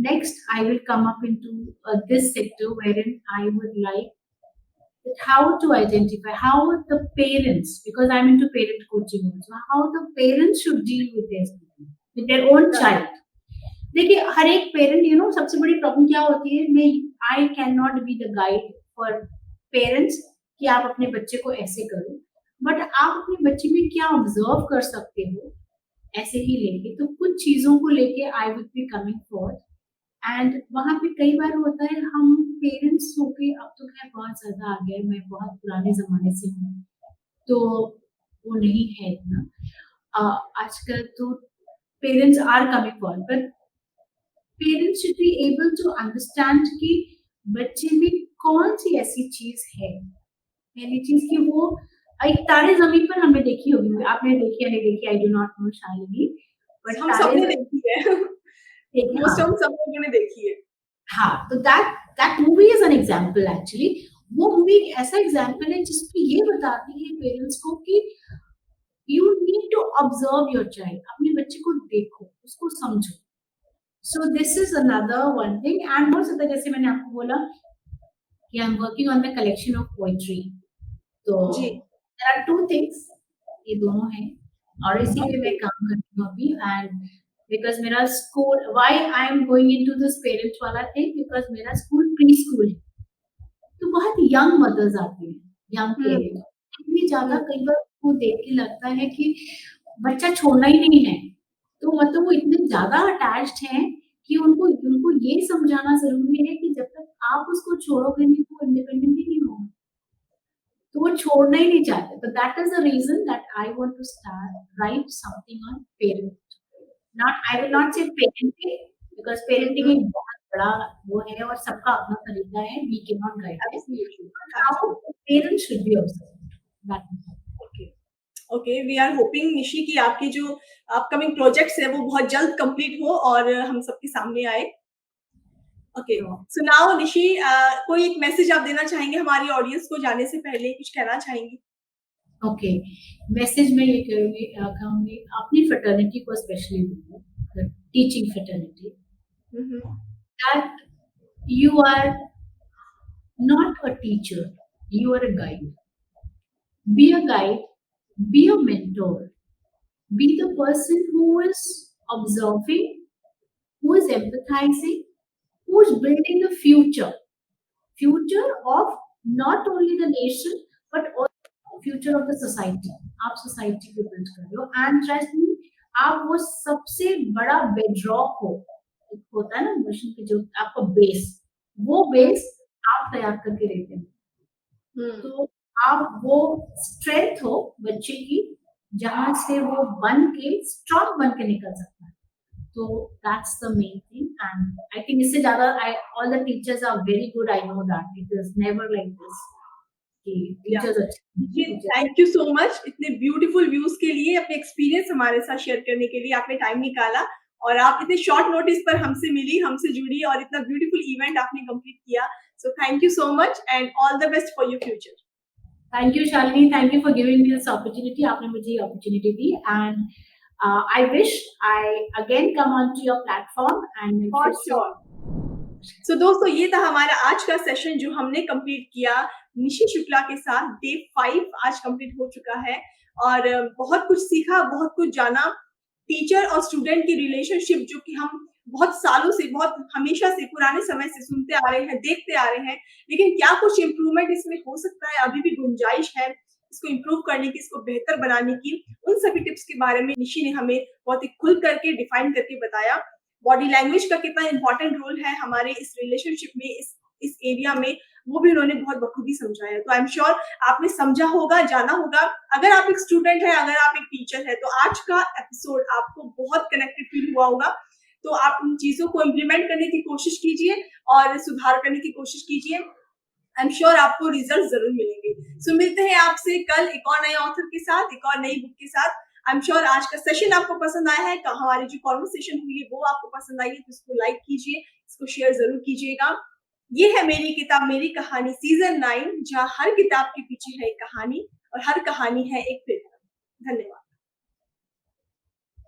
next I will come up into this sector wherein I would like that how to identify how the parents, because I'm into parent coaching also, how the parents should deal with their student, with their own child. देखिए हर एक पेरेंट यू नो सबसे बड़ी प्रॉब्लम क्या होती है, मैं I can not be the guide for parents कि आप अपने बच्चे को ऐसे करो, बट आप अपने बच्चे में क्या ऑब्जर्व कर सकते हो ऐसे ही लेके, तो कुछ चीजों को लेके I will be coming for. And वहाँ पे कई बार होता है हम पेरेंट्स होके, अब तो खैर बहुत ज्यादा आ गया है, मैं बहुत पुराने जमाने से हूँ तो वो नहीं है इतना। आजकल तो parents are coming for, but parents should be able to understand कि बच्चे में कौन सी ऐसी चीज है, पहली चीज कि वो एक तारे जमीन पर हमने देखी होगी, आपने देखी या नहीं देखी I do not know Shalini, but हम तारे सबने देखी है। देखी, मोस्ट हाँ हम सब लोगों ने देखी है। हाँ, तो that movie is an example actually. वो मूवी एक ऐसा एग्जाम्पल है जिसमें ये बताती है पेरेंट्स को कि you need to observe your child, अपने बच्चे को देखो, उसको समझो। So this is another one thing. And हो सकता है जैसे मैंने आपको बोला कि I am working on the collection of poetry, तो जी। देयर आर टू थिंग्स, ये दोनों हैं और इसी पे मैं काम करती हूँ अभी। एंड बिकॉज मेरा school, why I am going into this parents वाला थिंग, बिकॉज मेरा स्कूल प्री स्कूल है, तो बहुत यंग मदर्स आती हैं, यंग पेरेंट्स, इतनी ज्यादा कई बार वो देख के लगता है कि बच्चा छोड़ना ही नहीं है, तो मतलब वो इतने ज्यादा अटैच्ड हैं कि उनको उनको ये समझाना जरूरी है कि जब तक आप उसको छोड़ोगे नहीं तो वो इंडिपेंडेंट ही नहीं होगा, तो वो छोड़ना ही नहीं चाहते। तो that is the reason that I want to start write something on parent, not I will not say parenting, because parenting एक बहुत बड़ा वो है और सबका अपना तरीका है, we can not guide it, Absolutely. How parents should be observed, that okay. Okay, we are hoping Nishi कि आपकी जो अपकमिंग प्रोजेक्ट्स है वो बहुत जल्द कंप्लीट हो और हम सबके सामने आए। ओके, सो नाउ निशी, कोई एक मैसेज आप देना चाहेंगे हमारी ऑडियंस को जाने से पहले, कुछ कहना चाहेंगी? ओके। मैसेज में ये कहूंगी अपनी फ्रेटर्निटी को स्पेशली दूंगी, teaching fraternity, that you are not a teacher, you are a guide. Be a guide, be a mentor, be the person who is observing, who is empathizing, who is building the future of not only the nation but also future of the society. आप सोसाइटी को बिल्ड कर रहे हो, एंड ट्रस्ट मी आप वो सबसे बड़ा बेडरॉक हो, एक होता है ना मशीन के जो आपका बेस, वो बेस आप तैयार करके देते हैं, तो आप वो स्ट्रेंथ हो बच्चे की जहां से वो बन के स्ट्रॉन्ग बन के निकल सकता है, तो that's the main thing. And I think इससे ज्यादा all the teachers are very good, I know that it is never like this कि टीचर्स जी, थैंक यू सो मच इतने ब्यूटीफुल व्यूज के लिए, अपने एक्सपीरियंस हमारे साथ शेयर करने के लिए आपने टाइम निकाला, और आप इतने शॉर्ट नोटिस पर हमसे मिली, हमसे जुड़ी और इतना ब्यूटीफुल इवेंट आपने कंप्लीट किया। So thank you so much and all the best for your future. Thank you Shalini, thank you for giving me this opportunity, आपने मुझे ये अपॉर्चुनिटी दी, and I wish I again come on to your platform and for sure. So दोस्तों, ये था हमारा आज का सेशन जो हमने कंप्लीट किया निशी शुक्ला के साथ। डे 5 आज कंप्लीट हो चुका है और बहुत कुछ सीखा, बहुत कुछ जाना। टीचर और स्टूडेंट की रिलेशनशिप जो कि हम बहुत सालों से, बहुत हमेशा से, पुराने समय से सुनते आ रहे हैं, देखते आ रहे हैं, लेकिन क्या कुछ इम्प्रूवमेंट इसमें हो सकता है, अभी भी गुंजाइश है इसको इम्प्रूव करने की, इसको बेहतर बनाने की। उन सभी टिप्स के बारे में निशी ने हमें बहुत ही खुल करके डिफाइन करके बताया। बॉडी लैंग्वेज का कितना इंपॉर्टेंट रोल है हमारे इस रिलेशनशिप में, इस इस एरिया में, वो भी उन्होंने बहुत बखूबी समझाया। तो आई एम श्योर आपने समझा होगा, जाना होगा। अगर आप एक स्टूडेंट हैं, अगर आप एक टीचर हैं, तो आज का एपिसोड आपको बहुत कनेक्टेड फील हुआ होगा। तो आप इन चीजों को इम्प्लीमेंट करने की कोशिश कीजिए और सुधार करने की कोशिश कीजिए। आई एम श्योर आपको रिजल्ट जरूर मिलेंगे। सो मिलते हैं आपसे कल एक और नए ऑथर के साथ, एक और नई बुक के साथ। आई एम श्योर आज का सेशन आपको पसंद आया है, हमारी जो कॉन्वर्सेशन हुई है वो आपको पसंद आई है, तो इसको लाइक कीजिए, इसको शेयर जरूर कीजिएगा। ये है मेरी किताब मेरी कहानी सीजन 9, जहाँ हर किताब के पीछे है एक कहानी और हर कहानी है एक प्रेरणा। धन्यवाद।